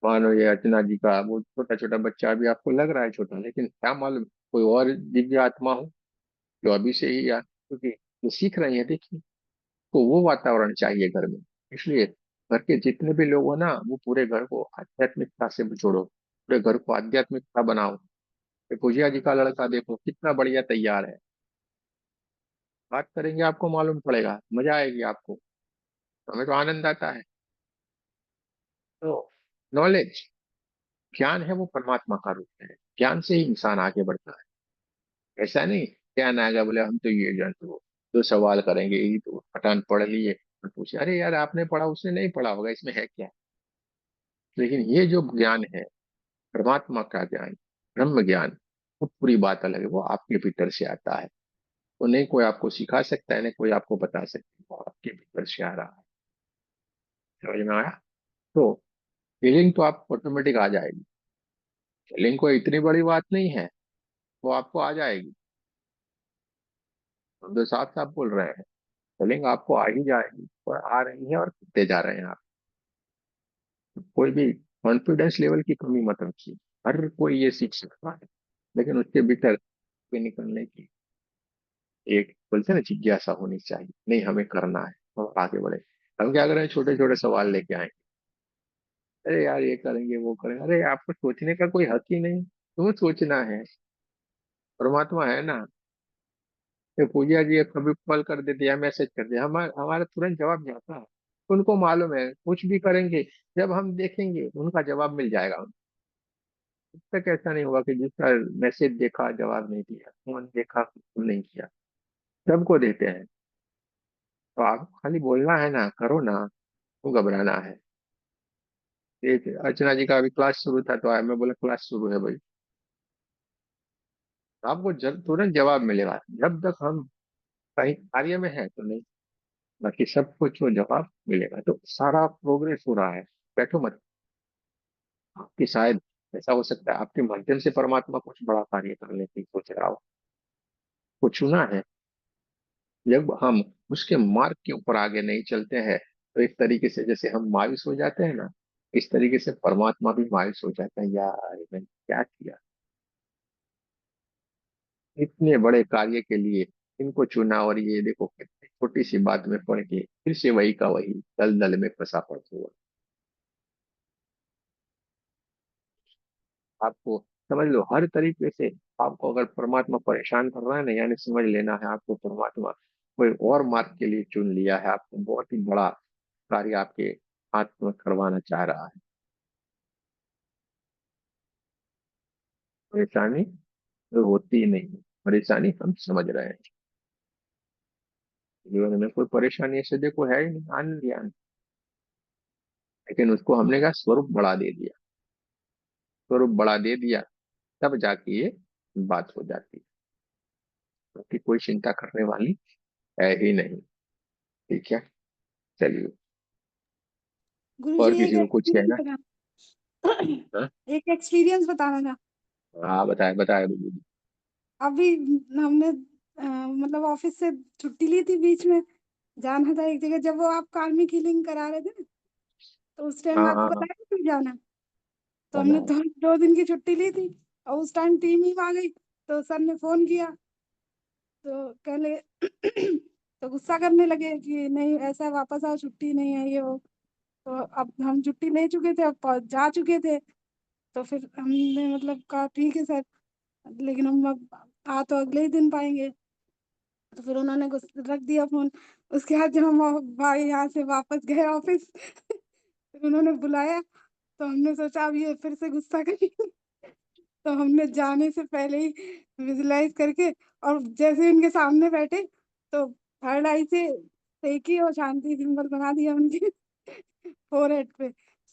मानो ये अर्चना जी का वो छोटा छोटा बच्चा, अभी आपको लग रहा है छोटा, लेकिन क्या मालूम कोई और दिव्य आत्मा हो जो अभी से ही यार, क्योंकि वो सीख रही है। देखिए, तो वो वातावरण चाहिए घर में, इसलिए घर के जितने भी लोग हो ना, वो पूरे घर को आध्यात्मिकता से जोड़ो, पूरे घर को आध्यात्मिकता बनाओ। ये पूजिया जी का लड़का देखो कितना बढ़िया तैयार है, बात करेंगे आपको मालूम पड़ेगा, मजा आएगी आपको, हमें तो आनंद आता है। तो नॉलेज, ज्ञान है वो परमात्मा का रूप है, ज्ञान से ही इंसान आगे बढ़ता है। ऐसा नहीं ज्ञान आ गया, बोले हम तो ये जानते हो, दो सवाल करेंगे, यही तो पठान पढ़ लिए, और पूछे अरे यार आपने पढ़ा, उसने नहीं पढ़ा होगा, इसमें है क्या। लेकिन ये जो ज्ञान है, परमात्मा का ज्ञान, ब्रह्म ज्ञान, वो पूरी बात अलग है, वो आपके भीतर से आता है। वो नहीं कोई आपको सिखा सकता है, नहीं कोई आपको बता सकता है, वो आपके भीतर से आ रहा है। समझ में आया? तो फीलिंग तो आपको ऑटोमेटिक आ जाएगी। फीलिंग कोई इतनी बड़ी बात नहीं है, वो आपको आ जाएगी। हम तो साफ साफ बोल रहे हैं, फीलिंग आपको आ ही जाएगी, और आ रही है, और करते जा रहे हैं आप। कोई भी कॉन्फिडेंस लेवल की कमी मत रखिए। हर कोई ये सीख सकता है, लेकिन उसके भीतर पे निकलने की एक, बोलते हैं ना, जिज्ञासा होनी चाहिए। नहीं, हमें करना है, हम आगे बढ़े। हम क्या करें, छोटे छोटे सवाल लेके आए, अरे यार ये करेंगे वो करेंगे, अरे आपको सोचने का कोई हक ही नहीं, तुम्हें सोचना है। परमात्मा है ना, ये पूजा जी कभी कॉल कर देते या मैसेज कर दिया, हमारा हमारा तुरंत जवाब जाता है। उनको मालूम है कुछ भी करेंगे, जब हम देखेंगे उनका जवाब मिल जाएगा। अब तक ऐसा नहीं हुआ कि जिसका मैसेज देखा जवाब नहीं दिया, फोन देखा फोन नहीं किया, सबको देते हैं। तो आप खाली बोलना है ना, करो ना, क्यों घबराना है। एक अर्चना जी का अभी क्लास शुरू था, तो आया, मैं बोला क्लास शुरू है भाई, तो आपको जब तुरंत जवाब मिलेगा। जब तक हम कहीं कार्य में है तो नहीं, बाकी सब कुछ वो जवाब मिलेगा। तो सारा प्रोग्रेस हो रहा है, बैठो मत। आपकी शायद ऐसा हो सकता है आपके माध्यम से परमात्मा कुछ बड़ा कार्य करने की सोच रहा हो, कुछ चुना है। जब हम उसके मार्ग के ऊपर आगे नहीं चलते हैं, तो एक तरीके से जैसे हम मायूस हो जाते हैं ना, इस तरीके से परमात्मा भी मायूस हो जाता है, यार मैंने क्या किया, इतने बड़े कार्य के लिए इनको चुना, और ये देखो कितनी छोटी सी बात में पड़ के फिर से वही का वही दलदल में फंसा पड़ता हुआ। आपको समझ लो, हर तरीके से आपको अगर परमात्मा परेशान कर रहा है ना, यानी समझ लेना है आपको परमात्मा कोई और मार्ग के लिए चुन लिया है, आपको बहुत ही बड़ा कार्य आपके हाथ में करवाना चाह रहा है। परेशानी तो होती ही नहीं, परेशानी हम समझ रहे हैं। जीवन में कोई परेशानी ऐसे देखो है ही नहीं, आनंद ही आनंद। लेकिन उसको हमने क्या स्वरूप बढ़ा दे दिया, स्वरूप बढ़ा दे दिया, तब जाके ये बात हो जाती है। क्योंकि कोई चिंता करने वाली है ही नहीं। ठीक है, चलिए। और गुरुजी एक किसी को कुछ एक्सपीरियंस कहना? बता हाँ, एक एक्सपीरियंस बताना था। हाँ, बताए बताए दीदी। अभी हमने मतलब ऑफिस से छुट्टी ली थी, बीच में जाना था एक जगह, जब वो आप कार्मिक हीलिंग करा रहे थे ना, तो उस टाइम हाँ आपको हाँ हाँ, बताया था जाना। तो हमने बताए। 2 दिन की छुट्टी ली थी, और उस टाइम टीम ही आ गई। तो सर ने फोन किया, तो कहले तो गुस्सा करने लगे कि नहीं ऐसा, वापस आओ, छुट्टी नहीं है ये वो। तो अब हम छुट्टी ले चुके थे, अब जा चुके थे। तो फिर हमने मतलब कहा ठीक है सर, लेकिन हम अब आ तो अगले ही दिन पाएंगे। तो फिर उन्होंने रख दिया फोन। उसके बाद जब हम भाई यहाँ से वापस गए ऑफिस फिर उन्होंने बुलाया, तो हमने सोचा अब ये फिर से गुस्सा करेंगे। तो हमने जाने से पहले ही विजुलाइज करके, और जैसे ही उनके सामने बैठे, तो थर्ड आई से सेकी और शांति सिंबल बना दिया उनके फोरहेड पे।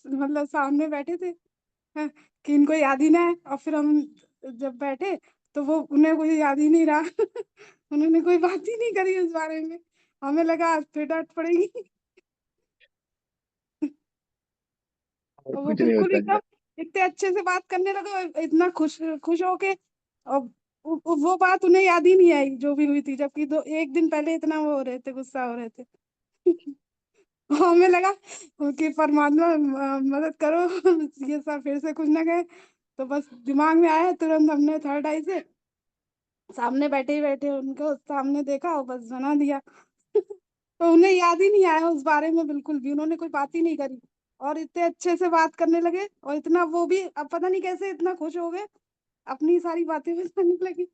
मतलब सामने बैठे थे, हाँ, कि इनको याद ही ना है। और फिर हम जब बैठे, तो वो उन्हें कोई याद ही नहीं रहा उन्होंने कोई बात ही नहीं करी उस बारे में। हमें लगा आज फिर डांट पड़ेगी और वो कुछ नहीं बिल्कुल होता एकदम है। इतने अच्छे से बात करने लगे, और इतना खुश खुश होके। और वो बात उन्हें याद ही नहीं आई जो भी हुई थी, जबकि 1 दिन पहले इतना वो हो रहे थे, गुस्सा हो रहे थे हमें लगा कि परमात्मा मदद करो ये सब फिर से कुछ ना कहे। तो बस दिमाग में आया, तुरंत हमने थर्ड आई से सामने बैठे ही बैठे उनको सामने देखा और बस बना दिया तो उन्हें याद ही नहीं आया उस बारे में, बिल्कुल भी उन्होंने कोई बात ही नहीं करी। और इतने अच्छे से बात करने लगे, और इतना वो भी अब पता नहीं कैसे इतना खुश हो गए, अपनी सारी बातें बताने लगी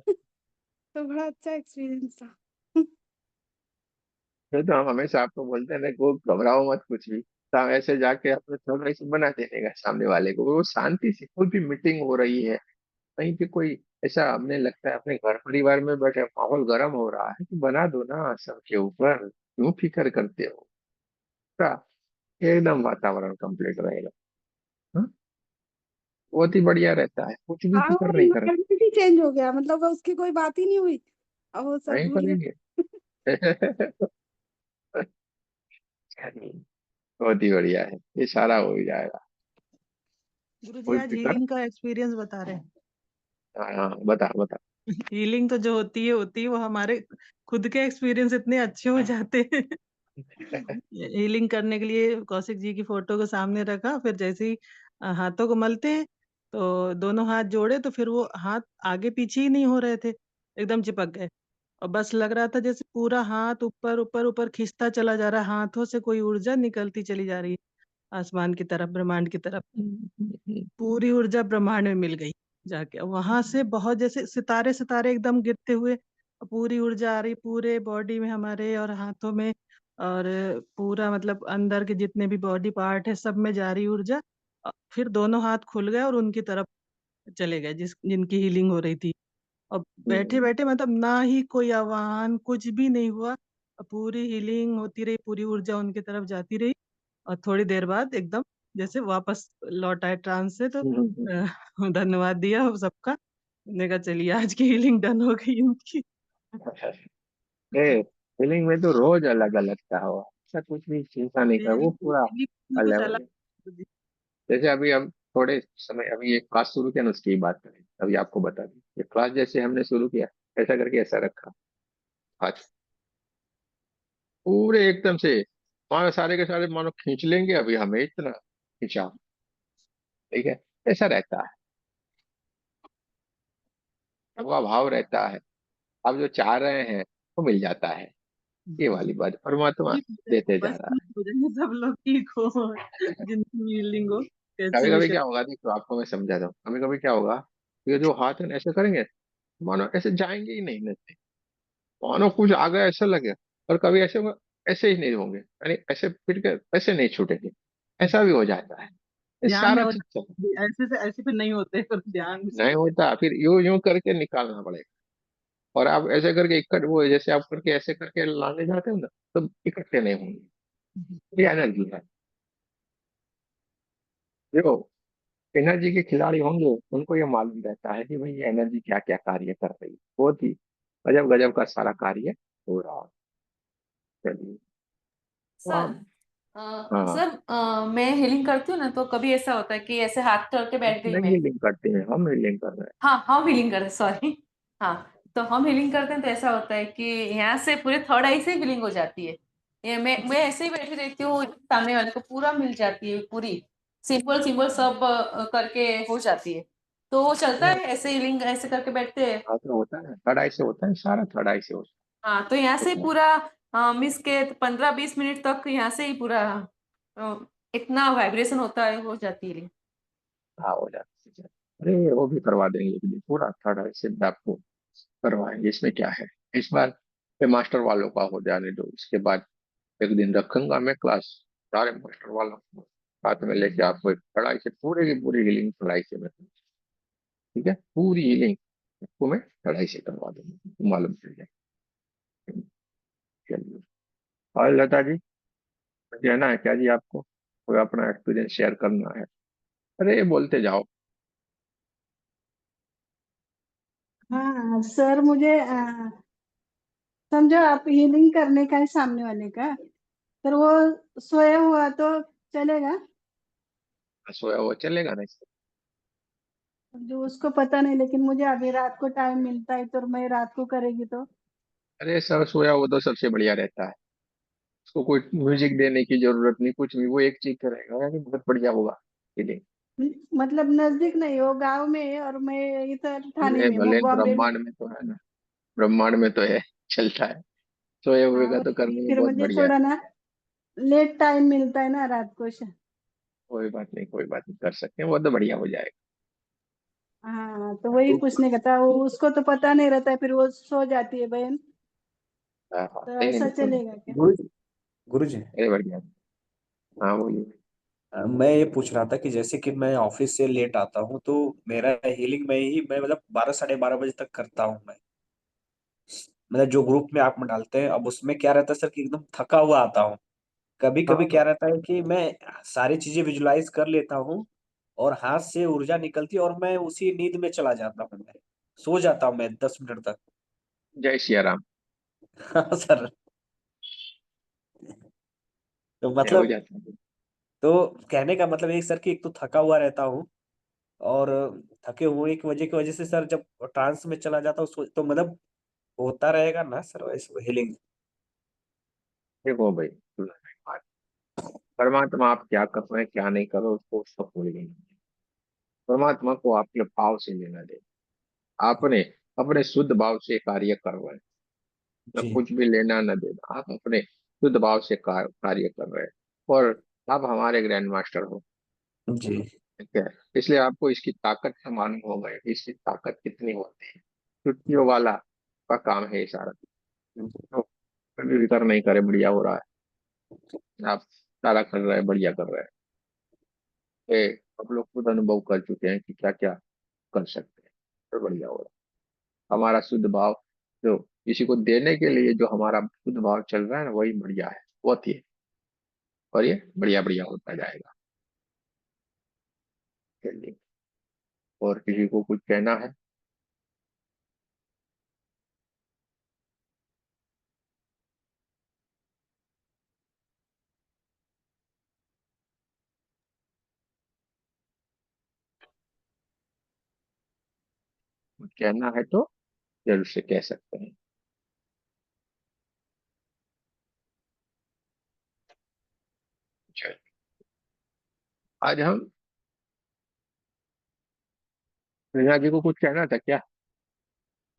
तो बड़ा अच्छा एक्सपीरियंस था ये तो हम हमेशा आपको बोलते हैं ना, को घबराओ मत कुछ भी, तो हम ऐसे जाके अपने थोड़ा सा बना देने का सामने वाले को, वो शांति से कोई भी मीटिंग हो रही है, कहीं पे कोई ऐसा हमने लगता है अपने घर परिवार में बैठे माहौल गर्म हो रहा है तो बना दो ना सबके ऊपर, क्यों फिक्र करते हो? क्या? एकदम वातावरण कंप्लीट रहेगा। हाँ? बहुत ही बढ़िया रहता है, कुछ भी हाँ, वो फिक्र नहीं करना। एनवायरनमेंट ही चेंज हो गया, मतलब उसकी कोई बात ही नहीं हुई। अब वो सब नहीं भूल करेंगे। गए। बहुत ही बढ़िया है, ये सारा हो ही जाएगा। गुरुजी कोई आज फिक्र। हीलिंग का एक्सपीरियंस बता रहे हैं। हाँ बता बता। हीलिंग तो जो होती है वो हमारे खुद के एक्सपीरियंस इतने अच्छे हो जाते हैं। हीलिंग करने के लिए कौशिक जी की फोटो को सामने रखा, फिर जैसे ही हाथों को मलते हैं तो दोनों हाथ जोड़े तो फिर वो हाथ आगे पीछे ही नहीं हो रहे थे, एकदम चिपक गए। और बस लग रहा था जैसे पूरा हाथ ऊपर ऊपर ऊपर खींचता चला जा रहा है, हाथों से कोई ऊर्जा निकलती चली जा रही है आसमान की तरफ, ब्रह्मांड की तरफ। पूरी ऊर्जा ब्रह्मांड में मिल गई जाके। वहां से बहुत जैसे सितारे सितारे एकदम गिरते हुए पूरी ऊर्जा आ रही पूरे बॉडी में हमारे और हाथों में, और पूरा मतलब अंदर के जितने भी बॉडी पार्ट है सब में जा रही ऊर्जा। फिर दोनों हाथ खुल गए और उनकी तरफ चले गए जिनकी हीलिंग हो रही थी। और बैठे बैठे मतलब ना ही कोई आह्वान कुछ भी नहीं हुआ, पूरी हीलिंग होती रही, पूरी ऊर्जा उनकी तरफ जाती रही। और थोड़ी देर बाद एकदम जैसे वापस लौट आए ट्रांस से, तो धन्यवाद दिया हम सबका। मैंने कहा चलिए आज की हीलिंग डन हो गई उनकी। ए, फीलिंग में तो रोज अलग अलग था वो, ऐसा कुछ भी चिंता नहीं कर, वो पूरा फीलिंग कुछ अलग हो अलग। गया। जैसे अभी हम थोड़े समय अभी एक क्लास शुरू किया ना, उसकी ही बात करें। अभी आपको बता दें, ये क्लास जैसे हमने शुरू किया, ऐसा करके ऐसा रखा आज, पूरे एकदम से मानो सारे के सारे मानो खींच लेंगे अभी हमें इतना खींचा। ठीक है, ऐसा रहता है, सबका भाव रहता है। अब जो चाह रहे हैं वो मिल जाता है, ये वाली बात परमात्मा देते जा बस रहा ठीक हो जाएंगे सब लोग, ठीक हो है। जिनकी हीलिंग हो, कभी कैसे भी कभी कर। क्या होगा, देखो आपको मैं समझाता हूँ, कभी कभी क्या होगा, ये जो हाथ है ना ऐसे करेंगे, मानो ऐसे जाएंगे ही नहीं नीचे, मानो कुछ आ गया ऐसा लगे। और कभी ऐसे होगा, ऐसे ही नहीं होंगे, यानी ऐसे फिर के ऐसे नहीं छूटेंगे, ऐसा भी हो जाता है। ये ध्यान में सारा हो चीज चल, ऐसे से ऐसे फिर नहीं होते, फिर ध्यान से। नहीं होता, फिर यूं यूं करके निकालना पड़ेगा। और आप ऐसे करके इकट्ठ, वो जैसे आप करके ऐसे करके लाने जाते हो ना, तो इकट्ठे नहीं होंगे। ये एनर्जी है। जो एनर्जी के खिलाड़ी होंगे उनको ये मालूम रहता है कि भाई ये एनर्जी क्या क्या कार्य कर रही है, बहुत ही गजब गजब का सारा कार्य हो रहा है। चलिए। तो सर आप। हाँ, सर मैं हीलिंग करती हूँ ना, तो कभी ऐसा होता है कि ऐसे हाथ करके आप बैठ गई नहीं मैं। हीलिंग करते हैं, हम हीलिंग कर रहे हाँ हम हीलिंग करते, सॉरी। हाँ, तो हम हीलिंग करते हैं तो ऐसा होता है कि यहाँ से पूरे थर्ड आई से हीलिंग हो जाती है। ये मैं ऐसे ही बैठी रहती हूँ, सामने वाले को पूरा मिल जाती है, पूरी सिंपल सिंपल सब करके हो जाती है। तो वो चलता हैं। है ऐसे हीलिंग ऐसे करके बैठते हैं। हाँ, तो होता है, थर्ड आई से होता है, सारा थर्ड आई से हाँ, तो यहाँ से होता है। पूरा मिस के 15-20 मिनट तक यहाँ से ही पूरा अ, इतना वाइब्रेशन होता है, हो जाती है। हाँ हो जाता है। अरे वो भी करवा देंगे, लेकिन पूरा थर्ड आई से भी आपको करवाएंगे, इसमें क्या है। इस बार ये मास्टर वालों का हो जाने दो, इसके बाद एक दिन रखूंगा मैं क्लास, सारे मास्टर वालों को साथ में लेके आपको एक कड़ाई से पूरे की पूरी हीलिंग कड़ाई से मैं, ठीक है, पूरी हीलिंग आपको मैं कड़ाई से करवा दूंगा, तो मालूम चल जाए। चलिए। और लता जी, कहना है क्या जी आपको? कोई अपना एक्सपीरियंस शेयर करना है? अरे बोलते जाओ। हाँ सर, मुझे समझो आप हीलिंग करने का है सामने वाले का, फिर वो सोया हुआ तो चलेगा? सोया हुआ चलेगा ना इससे? जो उसको पता नहीं, लेकिन मुझे अभी रात को टाइम मिलता है तो मैं रात को करेगी तो। अरे सर, सोया हुआ तो सबसे बढ़िया रहता है, उसको कोई म्यूजिक देने की जरूरत नहीं, कुछ नहीं, वो एक चीज करेगा यानी बहुत बढ़िया होगा फीलिंग। मतलब नजदीक नहीं, वो गांव में है और मैं इधर थाने ये में, भले बॉम्बे में। ब्रह्मांड में तो है ना, ब्रह्मांड में तो है, चलता है। सोए हुए हाँ, का तो वही करने में फिर बहुत मुझे बढ़िया है। थोड़ा ना लेट टाइम मिलता है ना रात को। कोई बात नहीं, कोई बात नहीं, कर सकते हैं, वो तो बढ़िया हो जाएगा। हाँ, तो वही तो पूछने का था, वो उसको तो पता नहीं रहता है, फिर वो सो जाती है बहन। हाँ हाँ, तो नहीं नहीं ऐसा बिल्कुल नहीं। चलेगा क्या? गुरु जी, गुरु जी, अरे बढ़िया। हाँ बोलिए। मैं ये पूछ रहा था कि जैसे कि मैं ऑफिस से लेट आता हूँ तो मेरा हीलिंग में ही मैं मतलब 12 साढ़े 12 बजे तक करता हूँ मैं। मतलब जो ग्रुप में आप में डालते हैं, अब उसमें क्या रहता है सर कि एकदम थका हुआ आता हूँ। कभी कभी क्या हाँ, रहता है कि मैं सारी चीजें विजुलाइज कर लेता हूँ और हाथ से ऊर्जा निकलती है और मैं उसी नींद में चला जाता हूँ, मैं सो जाता हूँ मैं 10 मिनट तक। जय सिया राम। हाँ सर। तो ये हो मतलब, जाता है। तो कहने का मतलब एक सर कि एक तो थका हुआ रहता हूँ और थके हुए की वजह से सर जब ट्रांस में चला जाता हूँ तो मतलब होता रहेगा ना सर वैसे हीलिंग। देखो भाई, परमात्मा आप क्या कर रहे हैं क्या नहीं कर रहे उसको सब भूल गए। परमात्मा को आपके भाव से लेना दे। आपने अपने शुद्ध भाव से कार्य करना है, न जी कुछ भी लेना न देना। आप अपने शुद्ध भाव से कार्य कर रहे हैं और आप हमारे ग्रैंड मास्टर हो। जी ठीक है, इसलिए आपको इसकी ताकत से मालूम होगा कि इसकी ताकत कितनी होती है। छुट्टियों वाला का काम है ये सारा। तो कभी भी कर नहीं करे बढ़िया हो रहा है। आप सारा कर रहे हैं, बढ़िया कर रहे हैं। ये आप लोग खुद अनुभव कर चुके हैं कि क्या क्या कर सकते हैं। तो बढ़िया हो रहा है। हमारा शुद्ध भाव जो किसी को देने के लिए जो हमारा शुद्ध भाव चल रहा है ना, वही बढ़िया है, बहुत ही। और ये बढ़िया बढ़िया होता जाएगा। चलिए, और किसी को कुछ कहना है? कुछ कहना है तो जरूर से कह सकते हैं। चलिए, आज हम रिया जी को कुछ कहना था क्या?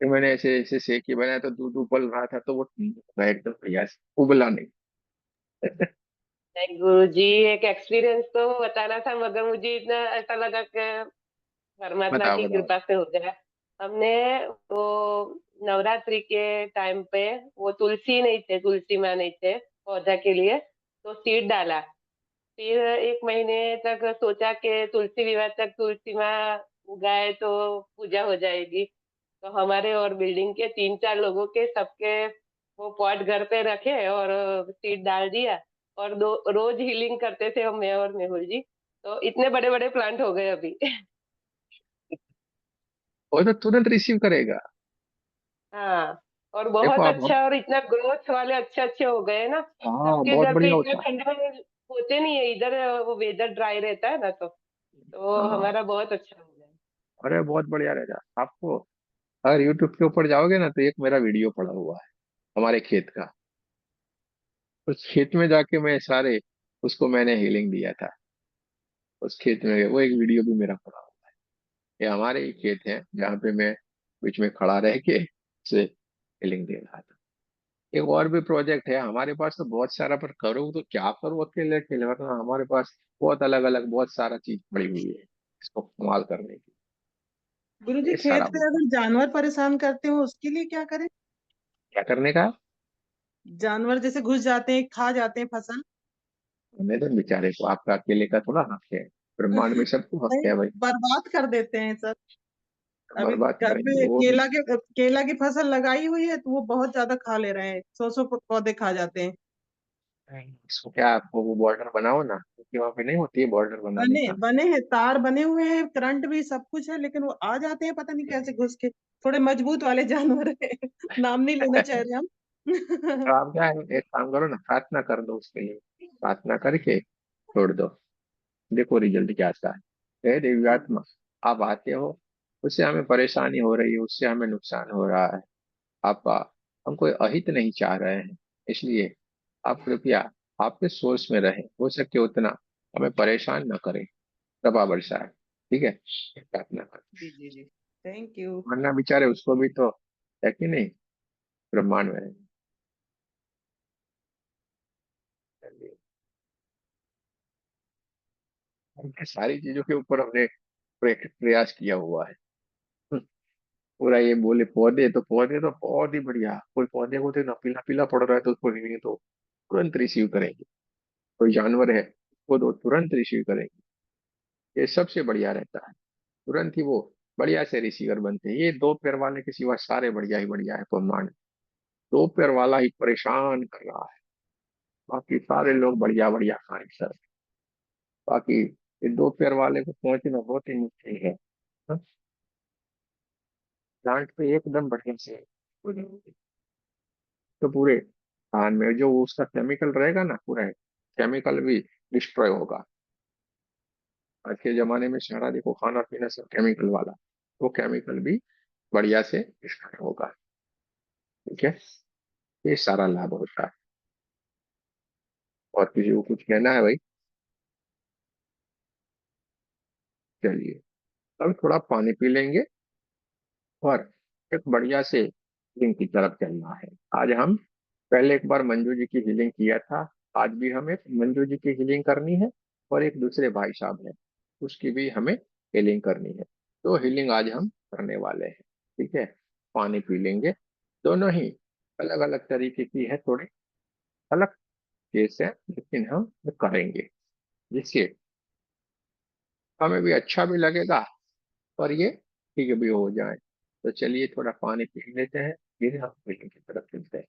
कि मैंने ऐसे ऐसे सेक के बनाया तो दूध उबल रहा था तो वो ठीक हो गया एकदम बढ़िया से, उबला नहीं। नहीं गुरु जी, एक एक्सपीरियंस तो बताना था मगर मुझे इतना ऐसा लगा कि परमात्मा बताओ की बताओ। कृपा से हो गया। हमने वो नवरात्रि के टाइम पे वो तुलसी नहीं थे, तुलसी माँ नहीं थे पौधा के लिए, तो सीड डाला। फिर 1 महीने तक सोचा कि तुलसी विवाह तक तुलसी माँ उगाए तो पूजा हो जाएगी। तो हमारे और बिल्डिंग के 3 4 लोगों के सबके वो पॉट घर पे रखे और सीड डाल दिया। और रोज हीलिंग करते थे हम, मैं और मेहुल जी। तो इतने बड़े बड़े प्लांट हो गए अभी। वो तो तुरंत रिसीव करेगा। हाँ, और देखो बहुत आप। अच्छा, और इतना ग्रोथ वाले अच्छे अच्छे हो गए ना। हाँ, सबके बहुत घर पे बढ़िया इतना होता है। ठंडा होते नहीं है इधर, वो वेदर ड्राई रहता है ना, तो हाँ, हमारा बहुत अच्छा हो गया। अरे बहुत बढ़िया रहेगा आपको। अगर यूट्यूब के ऊपर जाओगे ना तो एक मेरा वीडियो पड़ा हुआ है हमारे खेत का। उस खेत में जाके मैं सारे उसको मैंने हीलिंग दिया था। उस खेत में वो एक वीडियो भी मेरा पड़ा हुआ है। ये हमारे ही खेत है जहाँ पे मैं बीच में खड़ा रह के उसे हीलिंग दे रहा था। एक और भी प्रोजेक्ट है हमारे पास तो बहुत सारा, पर करूँ तो क्या करूँ अकेले अकेले, वरना हमारे पास बहुत अलग अलग बहुत सारा चीज पड़ी हुई है इसको इस्तेमाल करने की। गुरु जी, ये सारा खेत में होता है। अगर जानवर परेशान करते हो उसके लिए क्या करें? क्या करने का? जानवर जैसे घुस जाते हैं, खा जाते हैं फसल। हमें तो बेचारे को, आपका अकेले का थोड़ा हक है। ब्रह्मांड में सबको हक नहीं, है भाई। बर्बाद कर देते हैं सर। अभी बर्बाद घर करेंगे पे वो भी। केला की फसल लगाई हुई है तो वो बहुत ज्यादा खा ले रहे हैं, 100 पौधे खा जाते हैं। इसको क्या, आपको वो बॉर्डर बनाओ ना, क्योंकि वहां पे नहीं होती है बॉर्डर बनाने बने का। बने हैं, तार बने हुए हैं, करंट भी सब कुछ है, लेकिन वो आ जाते हैं पता नहीं कैसे घुस के। थोड़े मजबूत वाले जानवर है। नाम नहीं लेना चाह रहे तो हम। आप क्या है, एक काम करो ना, प्रार्थना कर दो उसके लिए। प्रार्थना करके छोड़ दो, देखो रिजल्ट क्या आता है। हे दिव्यात्मा, आप आते हो, उससे हमें परेशानी हो रही है, उससे हमें नुकसान हो रहा है। आप हम कोई अहित नहीं चाह रहे हैं, इसलिए आप कृपया आपके सोर्स में रहे, हो सके उतना हमें परेशान न करें, कृपा बरसाए। ठीक है, प्रार्थना कर। जी जी जी, थैंक यू। वरना बेचारे उसको भी तो है कि नहीं, ब्रह्मांड में चलिए, हमने सारी चीजों के ऊपर हमने प्रयास किया हुआ है। पूरा ये बोले पौधे तो पौधे तो बहुत ही बढ़िया, कोई पौधे को तो ना पीला पीला पड़ रहा है तो उसको नहीं तो तुरंत रिसीव करेंगे। कोई जानवर है वो तुरंत रिसीव करेंगे। ये सबसे बढ़िया रहता है, तुरंत ही वो बढ़िया से रिसीवर बनते हैं। ये दो पैर वाले के सिवा सारे बढ़िया ही बढ़िया है ब्रह्मांड। दो पैर वाला ही परेशान कर रहा है, बाकी सारे लोग बढ़िया बढ़िया हैं सर। बाकी ये दो पैर वाले को पहुंचना बहुत ही मुश्किल है। हाँ? प्लांट पे एकदम बढ़िया से तो पूरे खान में जो उसका केमिकल रहेगा ना, पूरा केमिकल भी डिस्ट्रॉय होगा। आज के जमाने में सारा देखो खाना पीना सब केमिकल वाला, वो केमिकल भी बढ़िया से डिस्ट्रॉय होगा। ठीक है, ये सारा लाभ होता है। और किसी को कुछ कहना है भाई? चलिए, अब थोड़ा पानी पी लेंगे और एक बढ़िया से हीलिंग की तरफ चलना है। आज हम पहले एक बार मंजू जी की हीलिंग किया था, आज भी हमें मंजू जी की हीलिंग करनी है, और एक दूसरे भाई साहब हैं उसकी भी हमें हीलिंग करनी है। तो हीलिंग आज हम करने वाले हैं। ठीक है, पानी पी लेंगे। दोनों ही अलग अलग तरीके की है, थोड़ी अलग केस है, लेकिन हम करेंगे जिससे हमें भी अच्छा भी लगेगा और ये ठीक भी हो जाए। तो चलिए थोड़ा पानी पी लेते हैं, फिर हम मीटिंग की तरफ चलते हैं।